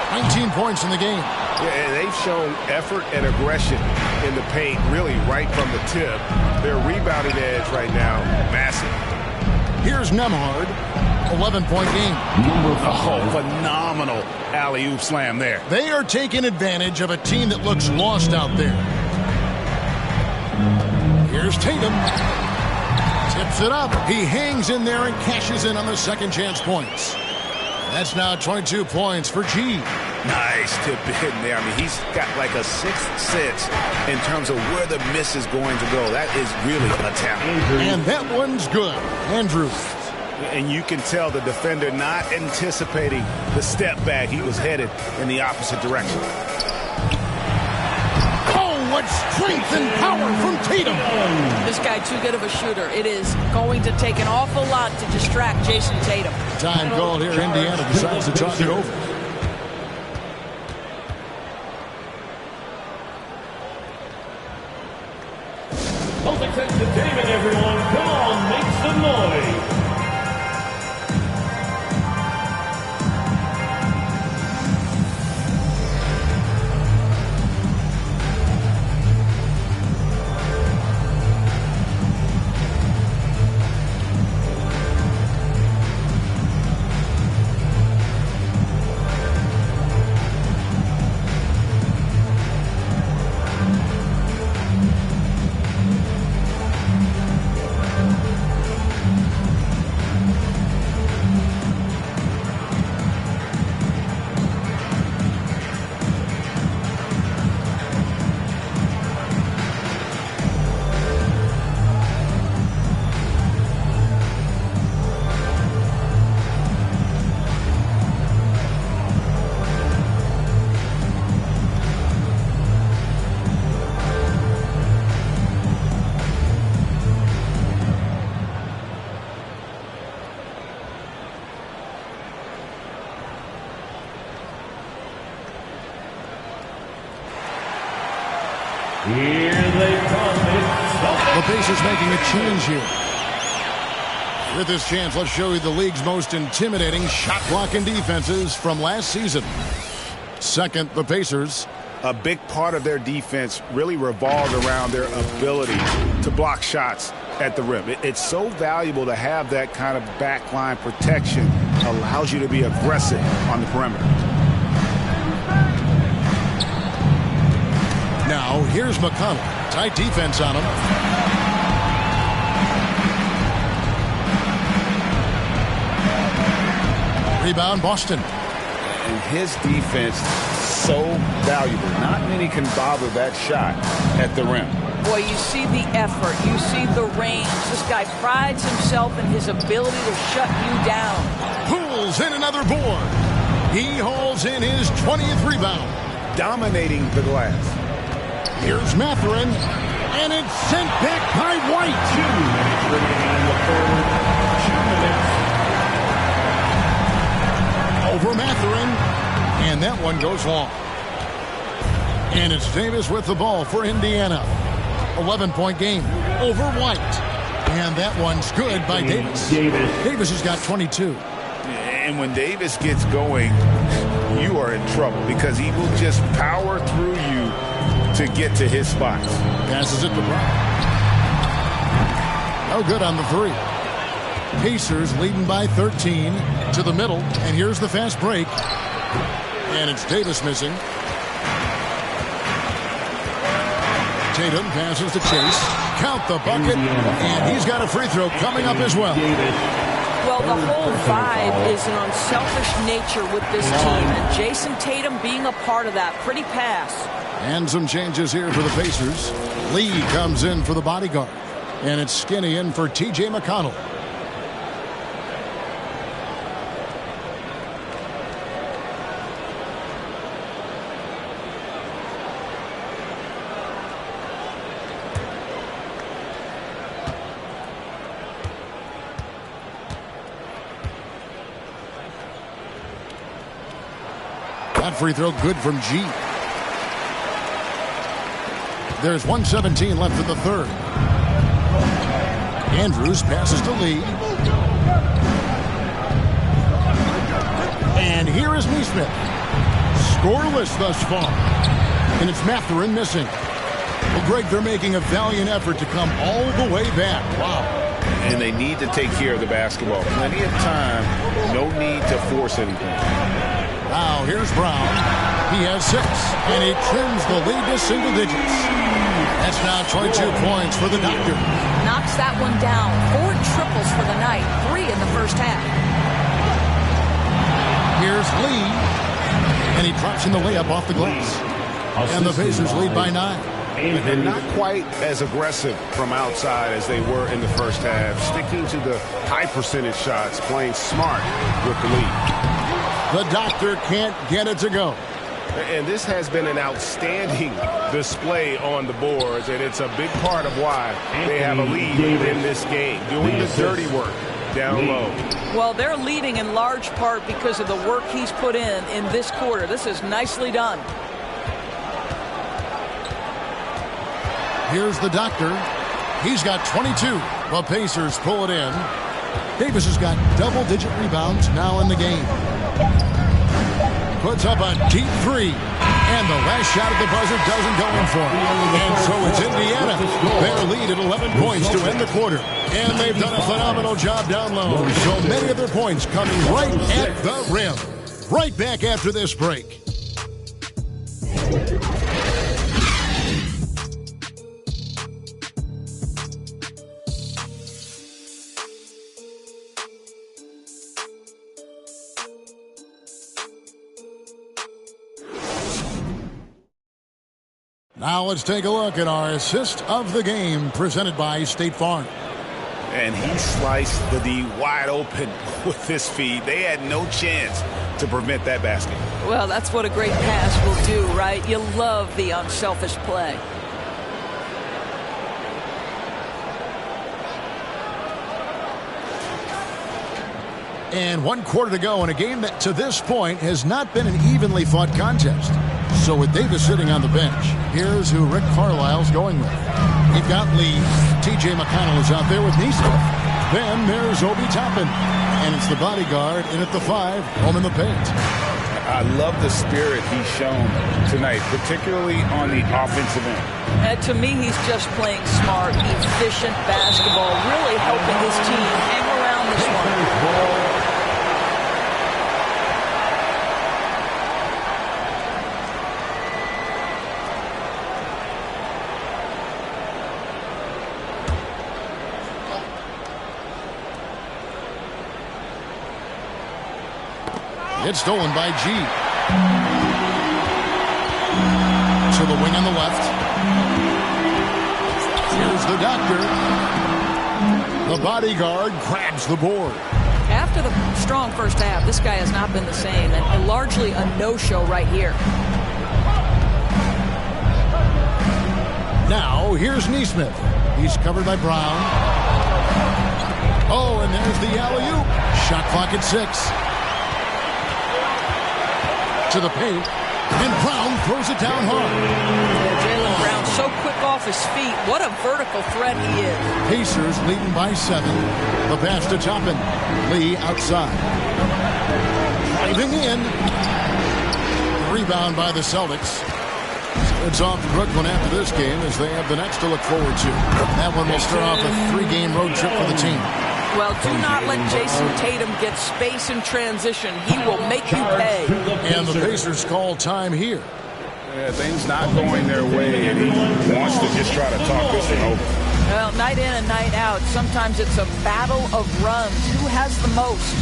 S2: 19 points in the game.
S3: Yeah, they've shown effort and aggression in the paint, really right from the tip. Their rebounding edge right now, massive.
S2: Here's Nembhard. 11-point game.
S3: Oh, phenomenal alley-oop slam there.
S2: They are taking advantage of a team that looks lost out there. Here's Tatum. Tips it up. He hangs in there and cashes in on the second chance points. That's now 22 points for G.
S3: Nice tip in there. I mean, he's got like a sixth sense in terms of where the miss is going to go. That is really a talent.
S2: And that one's good. Andrews.
S3: And you can tell the defender not anticipating the step back. He was headed in the opposite direction.
S2: What strength and power from Tatum.
S4: This guy too good of a shooter. It is going to take an awful lot to distract Jason Tatum.
S2: Time called here. Indiana decides to talk it over.
S5: Celtics entertainment, everyone. Come on, make some noise. Here they come.
S2: The Pacers making a change here. With this chance, let's show you the league's most intimidating shot blocking defenses from last season. Second, the Pacers.
S3: A big part of their defense really revolved around their ability to block shots at the rim. It's so valuable to have that kind of backline protection. Allows you to be aggressive on the perimeter.
S2: Now, here's McConnell. Tight defense on him. Rebound, Boston.
S3: And his defense so valuable. Not many can bother that shot at the rim.
S4: Boy, you see the effort. You see the range. This guy prides himself in his ability to shut you down.
S2: Pulls in another board. He hauls in his 20th rebound.
S3: Dominating the glass.
S2: Here's Mathurin. And it's sent back by White.
S5: 2 minutes remaining in the third. 2 minutes.
S2: Over Mathurin. And that one goes long. And it's Davis with the ball for Indiana. 11-point game over White. And that one's good by Davis. Davis has got 22.
S3: And when Davis gets going, you are in trouble because he will just power through you to get to his spots.
S2: Passes it to Brown. No good on the three. Pacers leading by 13 to the middle. And here's the fast break. And it's Davis missing. Tatum passes to Chase. Count the bucket. And he's got a free throw coming up as well.
S4: Well, the whole vibe is an unselfish nature with this team. And Jason Tatum being a part of that. Pretty pass.
S2: And some changes here for the Pacers. Lee comes in for the bodyguard. And it's Skinny in for T.J. McConnell. That free throw good from G. There's 1:17 left in the third. Andrews passes to Lee. And here is Neesmith. Scoreless thus far. And it's Mathurin missing. Well, Greg, they're making a valiant effort to come all the way back. Wow.
S3: And they need to take care of the basketball. Plenty of time. No need to force anything.
S2: Now, here's Brown. He has 6, and he trims the lead to single digits. That's now 22 points for the Doctor.
S4: Knocks that one down. 4 triples for the night. 3 in the first half.
S2: Here's Lee, and he drops in the layup off the glass. And the Pacers lead by 9.
S3: And not quite as aggressive from outside as they were in the first half. Sticking to the high percentage shots, playing smart with the lead.
S2: The Doctor can't get it to go.
S13: And this has been an outstanding display on the boards, and it's a big part of why they have a lead in this game, doing the dirty work down low.
S4: Well, they're leading in large part because of the work he's put in this quarter. This is nicely done.
S2: Here's the Doctor. He's got 22. The Pacers pull it in. Davis has got double-digit rebounds now in the game. Puts up a deep 3. And the last shot at the buzzer doesn't go in for him. And so it's Indiana. Their lead at 11 points to end the quarter. And they've done a phenomenal job down low. So many of their points coming right at the rim. Right back after this break. Now let's take a look at our assist of the game presented by State Farm.
S3: And he sliced the D wide open with this feed. They had no chance to prevent that basket.
S4: Well, that's what a great pass will do, right? You love the unselfish play.
S2: And 1 quarter to go in a game that to this point has not been an evenly fought contest. So with Davis sitting on the bench, here's who Rick Carlisle's going with. You've got Lee. T.J. McConnell is out there with Neesmith. Then there's Obi Toppin. And it's the bodyguard in at the 5, home in the paint.
S3: I love the spirit he's shown tonight, particularly on the offensive end.
S4: And to me, he's just playing smart, efficient basketball, really helping his team hang around this one.
S2: It's stolen by G. To the wing on the left. Here's the doctor. The bodyguard grabs the board.
S4: After the strong first half, this guy has not been the same, and largely a no-show right here.
S2: Now, here's Neesmith. He's covered by Brown. Oh, and there's the alley-oop. Shot clock at 6. To the paint, and Brown throws it down hard.
S4: Yeah, Jaylen Brown so quick off his feet. What a vertical threat he is.
S2: Pacers leading by 7. The pass to Toppin. Lee outside. Driving in. Rebound by the Celtics. It's off to Brooklyn after this game as they have the next to look forward to. That one will start off a 3-game road trip for the team.
S4: Well, do not let Jason Tatum get space in transition. He will make you pay.
S2: And the Pacers call time here.
S3: Yeah, things not going their way, and he wants to just try to talk this thing over.
S4: Well, night in and night out, sometimes it's a battle of runs. Who has the most?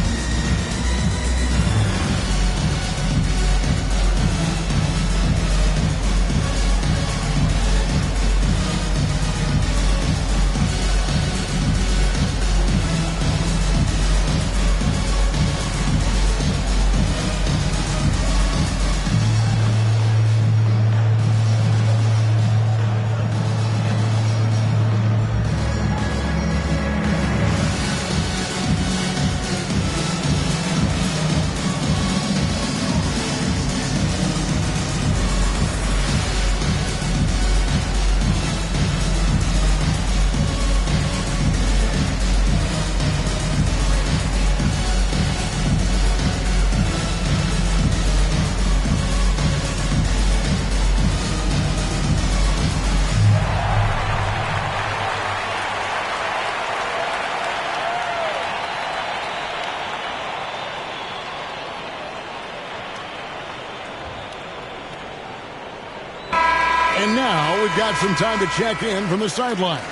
S2: And now we've got some time to check in from the sidelines.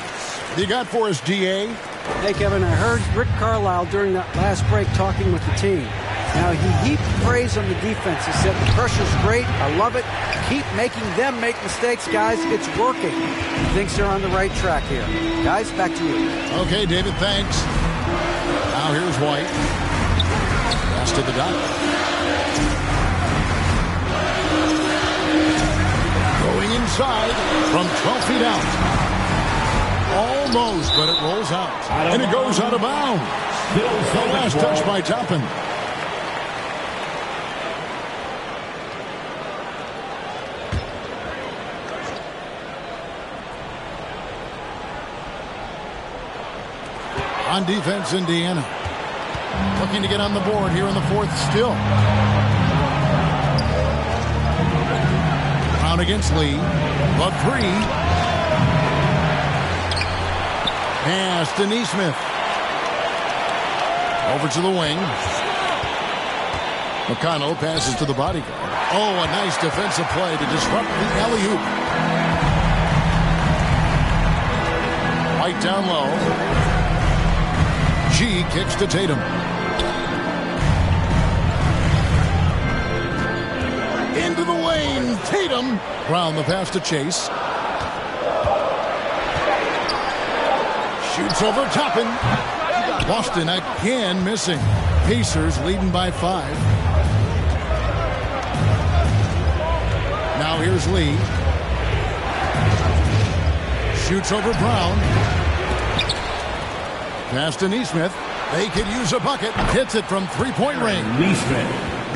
S2: You got for us, D.A.?
S7: Hey, Kevin, I heard Rick Carlisle during that last break talking with the team. Now, he heaped praise on the defense. He said, the pressure's great. I love it. Keep making them make mistakes, guys. It's working. He thinks they're on the right track here. Guys, back to you.
S2: Okay, David, thanks. Now here's White. Pass to the dot. Going inside from 12 feet out. Almost, but it rolls out. And it goes out of bounds. The last touch by Toppin. On defense, Indiana. Looking to get on the board here in the fourth still. Brown against Lee. But 3. Pass to Neesmith. Over to the wing. McConnell passes to the bodyguard. Oh, a nice defensive play to disrupt the alley-oop. White down low. G kicks to Tatum. Into the lane. Tatum. Brown the pass to Chase. Shoots over Toppin. Boston again missing. Pacers leading by 5. Now here's Lee. Shoots over Brown. Pass to Neesmith. They could use a bucket. Hits it from three-point range.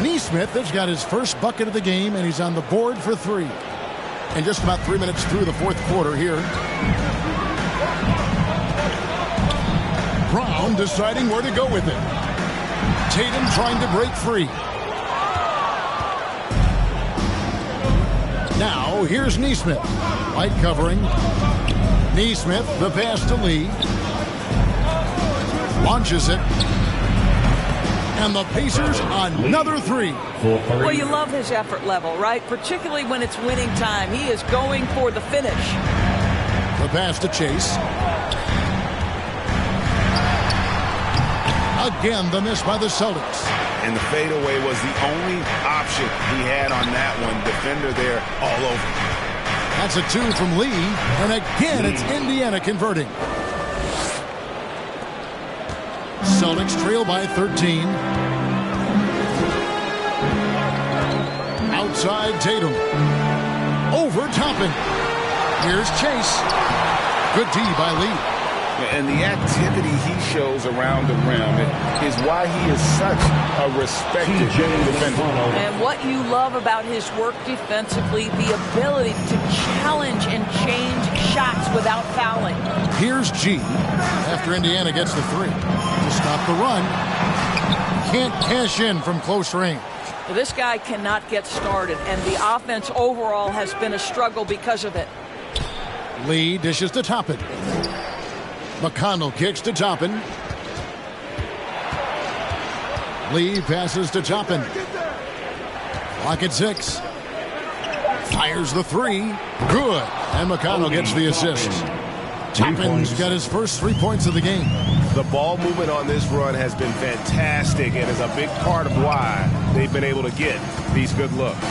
S2: Nesmith has got his first bucket of the game, and he's on the board for 3. And just about 3 minutes through the fourth quarter here. Brown deciding where to go with it. Tatum trying to break free. Now, here's Nesmith. White covering. Nesmith, the pass to Lee. Launches it. And the Pacers another 3.
S4: Well, you love his effort level, right? Particularly when it's winning time. He is going for the finish.
S2: The pass to Chase. Again, the miss by the Celtics.
S3: And the fadeaway was the only option he had on that one. Defender there all over.
S2: That's a 2 from Lee. And again, it's Indiana converting. Celtics trail by 13. Outside Tatum. Over Toppin. Here's Chase. Good D by Lee.
S3: And the activity he shows around the rim is why he is such a respected defender.
S4: And what you love about his work defensively, the ability to challenge and change shots without fouling.
S2: Here's G after Indiana gets the 3. To stop the run. Can't cash in from close range.
S4: This guy cannot get started, and the offense overall has been a struggle because of it.
S2: Lee dishes to Toppin. McConnell kicks to Toppin. Lee passes to Toppin. Clock at 6. Fires the 3. Good. And McConnell gets the assist. Toppin's got his first 3 points of the game.
S13: The ball movement on this run has been fantastic and is a big part of why they've been able to get these good looks.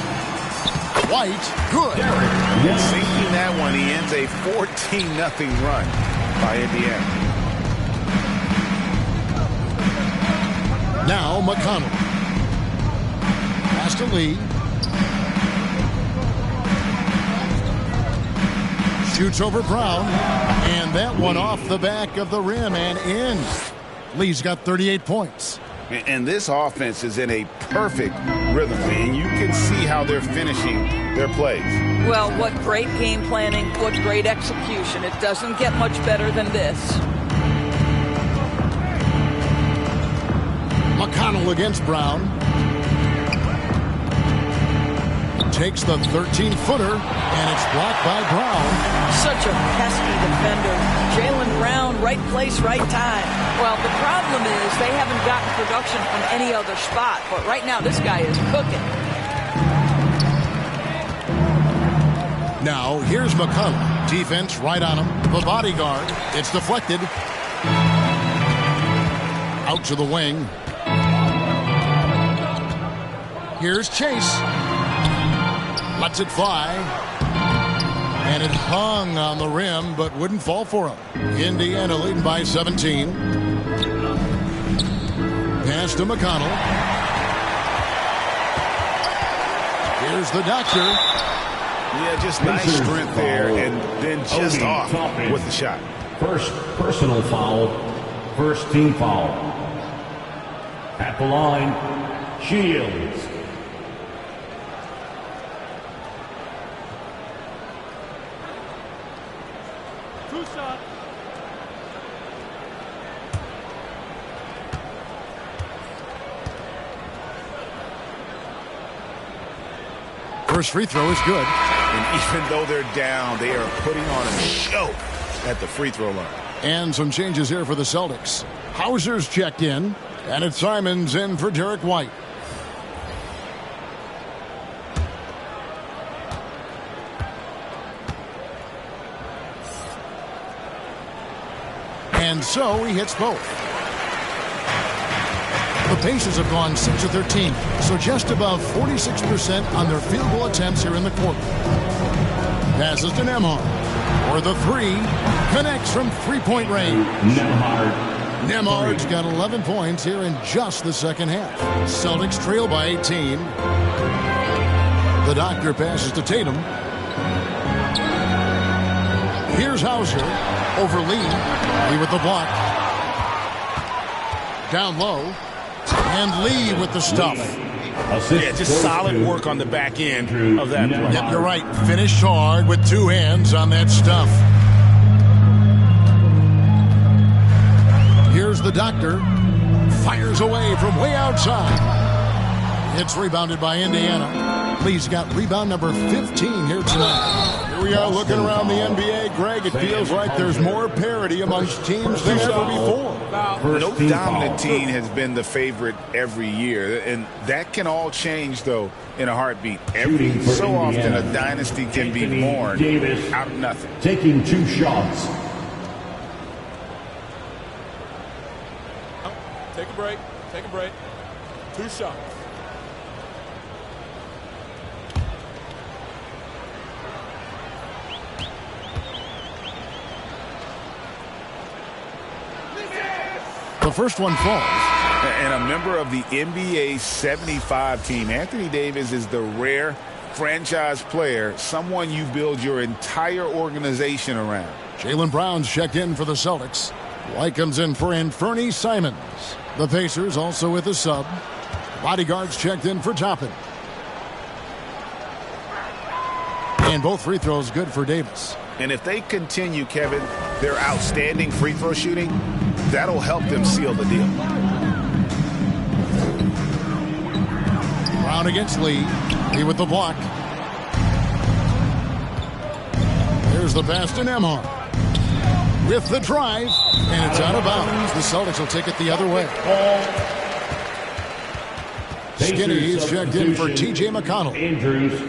S2: White, good.
S3: Sinking that one, he ends a 14-0 run by Indiana.
S2: Now McConnell. Pass to Lee. Shoots over Brown. And that one off the back of the rim and in. Lee's got 38 points.
S3: And this offense is in a perfect rhythm, and you can see how they're finishing their plays.
S4: Well, what great game planning, what great execution. It doesn't get much better than this.
S2: McConnell against Brown. Takes the 13-footer, and it's blocked by Brown.
S4: Such a pesky defender. Jaylen Brown, right place, right time. Well, the problem is they haven't gotten production from any other spot, but right now this guy is cooking.
S2: Now, here's McConnell. Defense right on him. The bodyguard. It's deflected. Out to the wing. Here's Chase. Lets it fly. And it hung on the rim, but wouldn't fall for him. Indiana leading by 17. Pass to McConnell. Here's the doctor.
S3: Yeah, just nice strength there, and then just off with the shot.
S5: First personal foul, first team foul. At the line, Shields.
S2: First free throw is good.
S3: And even though they're down, they are putting on a show at the free throw line.
S2: And some changes here for the Celtics. Hauser's checked in, and it's Simons in for Derek White. And so he hits both. The Pacers have gone 6 of 13, so just above 46% on their field goal attempts here in the quarter. Passes to Nembhard. For the 3, connects from three-point range. Nembhard's got 11 points here in just the second half. Celtics trail by 18. The doctor passes to Tatum. Here's Hauser over Lee. Lee with the block. Down low. And Lee with the stuff.
S3: Yeah, just solid work on the back end of that play.
S2: Yep, you're right. Finished hard with 2 hands on that stuff. Here's the doctor. Fires away from way outside. It's rebounded by Indiana. Lee's got rebound number 15 here tonight. Here we are looking around the NBA. Greg, it feels like there's more parity amongst teams than ever before.
S3: No dominant team has been the favorite every year, and that can all change, though, in a heartbeat. Every so often, a dynasty can be born out of nothing.
S5: Taking 2 shots.
S6: Take a break. Take a break. 2 shots.
S2: The first one falls.
S3: And a member of the NBA 75 team, Anthony Davis is the rare franchise player, someone you build your entire organization around.
S2: Jaylen Brown's checked in for the Celtics. White comes in for Anfernee Simons. The Pacers also with a sub. Bodyguards checked in for Toppin. And both free throws good for Davis.
S3: And if they continue, Kevin, their outstanding free throw shooting, that'll help them seal the deal.
S2: Brown against Lee. Lee with the block. There's the pass to Nembhard. With the drive, and it's out of bounds. The Celtics will take it the other way. Skinny is checked in for T.J. McConnell.
S5: Andrews.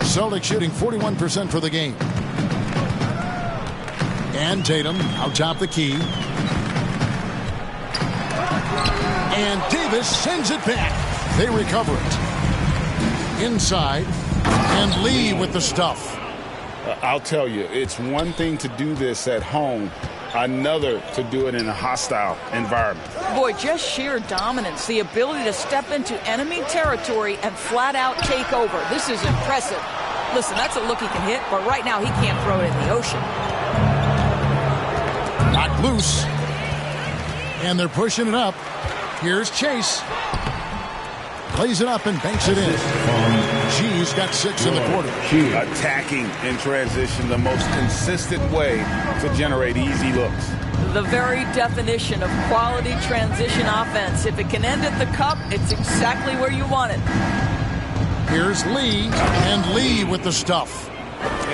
S2: Celtics shooting 41% for the game. And Tatum out top the key. And Davis sends it back. They recover it. Inside. And Lee with the stuff.
S3: I'll tell you, it's one thing to do this at home, another to do it in a hostile environment.
S4: Boy, just sheer dominance, the ability to step into enemy territory and flat out take over. This is impressive. Listen, that's a look he can hit, but right now he can't throw it in the ocean.
S2: Knocked loose. And they're pushing it up. Here's Chase. Plays it up and banks it in. G's got 6 in the quarter.
S3: Attacking in transition, the most consistent way to generate easy looks.
S4: The very definition of quality transition offense. If it can end at the cup, it's exactly where you want it.
S2: Here's Lee, and Lee with the stuff.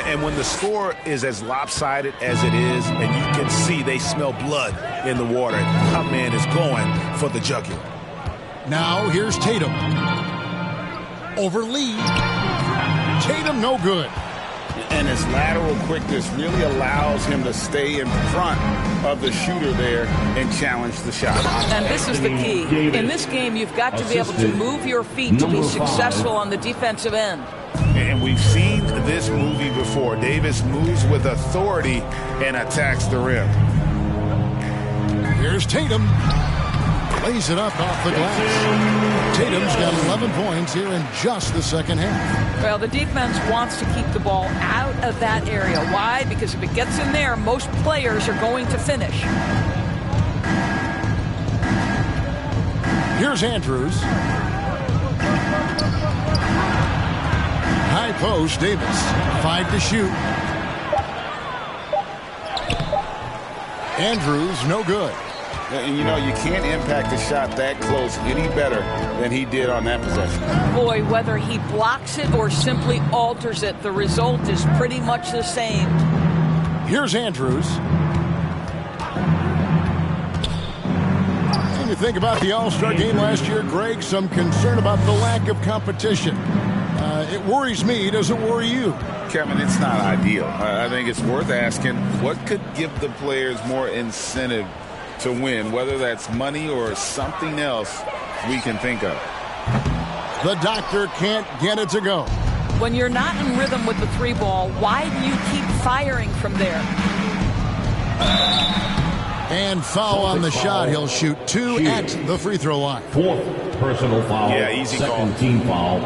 S3: And when the score is as lopsided as it is, and you can see they smell blood in the water, that man is going for the jugular.
S2: Now here's Tatum. Over Lee. Tatum no good.
S3: And his lateral quickness really allows him to stay in front of the shooter there and challenge the shot.
S4: And this is the key. In this game, you've got to be able to move your feet to be successful on the defensive end.
S3: And we've seen this movie before. Davis moves with authority and attacks the rim.
S2: Here's Tatum. Lays it up off the glass. Tatum's got 11 points here in just the second half.
S4: Well, the defense wants to keep the ball out of that area. Why? Because if it gets in there, most players are going to finish.
S2: Here's Andrews. High post, Davis. 5 to shoot. Andrews, no good.
S3: And, you know, you can't impact a shot that close any better than he did on that possession.
S4: Boy, whether he blocks it or simply alters it, the result is pretty much the same.
S2: Here's Andrews. When you think about the All-Star game last year, Greg, some concern about the lack of competition. It worries me. Does it worry you?
S3: Kevin, it's not ideal. I think it's worth asking what could give the players more incentive to win, whether that's money or something else we can think of.
S2: The doctor can't get it to go.
S4: When you're not in rhythm with the 3 ball, why do you keep firing from there?
S2: And foul on the shot. He'll shoot 2 at the free throw line.
S5: 4th personal foul.
S3: Yeah, easy call.
S5: 2nd team foul.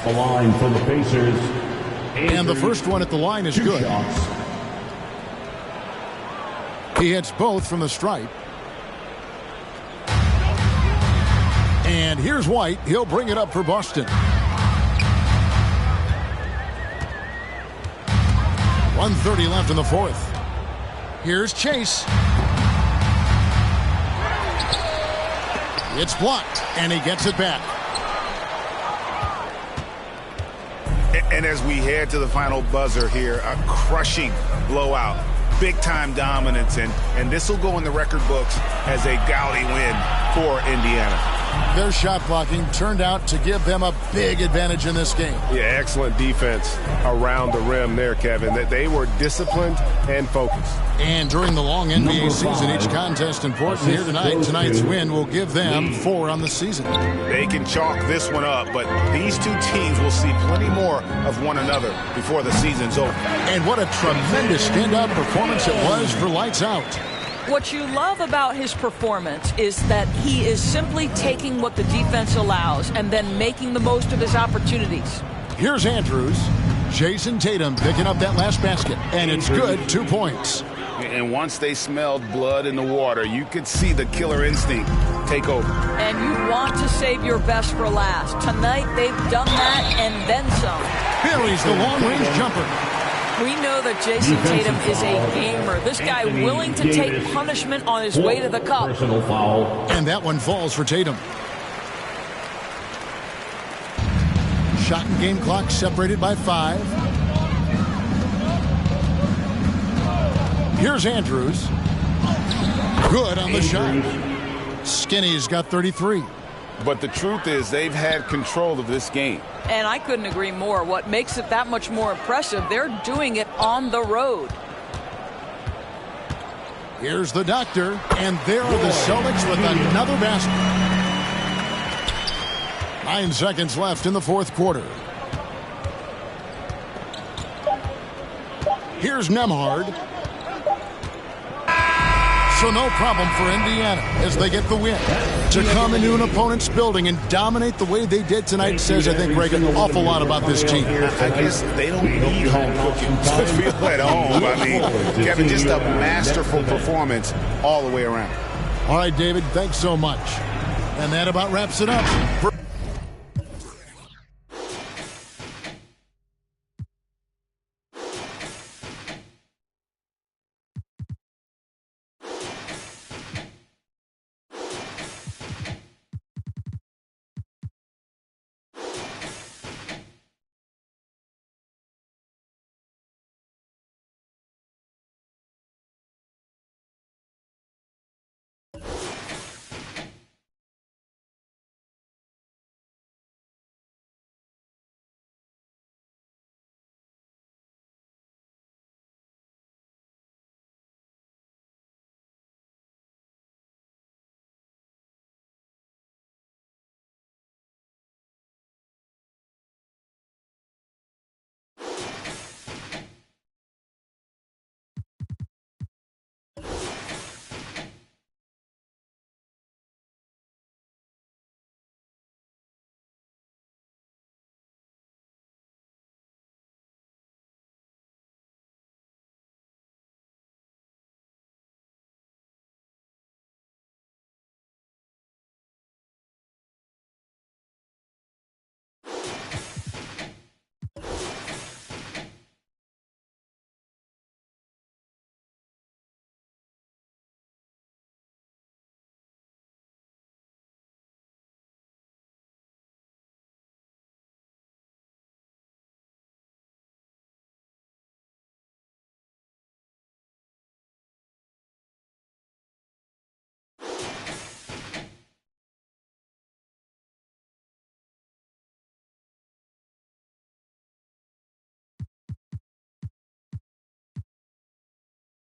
S5: the line for the Pacers.
S2: And the first one at the line is good.
S5: Shots.
S2: He hits both from the stripe. And here's White. He'll bring it up for Boston. 1:30 left in the fourth. Here's Chase. It's blocked, and he gets it back.
S3: And as we head to the final buzzer here, a crushing blowout. Big-time dominance, and this will go in the record books as a gaudy win for Indiana.
S2: Their shot blocking turned out to give them a big advantage in this game.
S13: Yeah, excellent defense around the rim there, Kevin. They were disciplined and focused.
S2: And during the long NBA season, each contest important here tonight. Tonight's win will give them 4 on the season.
S3: They can chalk this one up, but these two teams will see plenty more of one another before the season's over.
S2: And what a tremendous standout performance it was for Lights Out.
S4: What you love about his performance is that he is simply taking what the defense allows and then making the most of his opportunities.
S2: Here's Andrews. Jason Tatum picking up that last basket, and it's good, 2 points.
S3: And once they smelled blood in the water, you could see the killer instinct take over.
S4: And you want to save your best for last. Tonight, they've done that and then some.
S2: Buries the long-range jumper.
S4: We know that Jason Tatum is a gamer. This guy willing to take punishment on his way to the cup.
S5: Personal foul.
S2: And that one falls for Tatum. Shot and game clock separated by 5. Here's Andrews. Good on the shot. Skinny's got 33.
S3: But the truth is they've had control of this game.
S4: And I couldn't agree more. What makes it that much more impressive, they're doing it on the road.
S2: Here's the doctor, and there are the Celtics with another basket. 9 seconds left in the fourth quarter. Here's Nembhard. So no problem for Indiana as they get the win. To come into an opponent's building and dominate the way they did tonight says, I think, Greg, an awful lot about this team.
S3: I guess they don't need home cooking to feel at home. I mean, Kevin, just a masterful performance all the way around.
S2: All right, David, thanks so much. And that about wraps it up.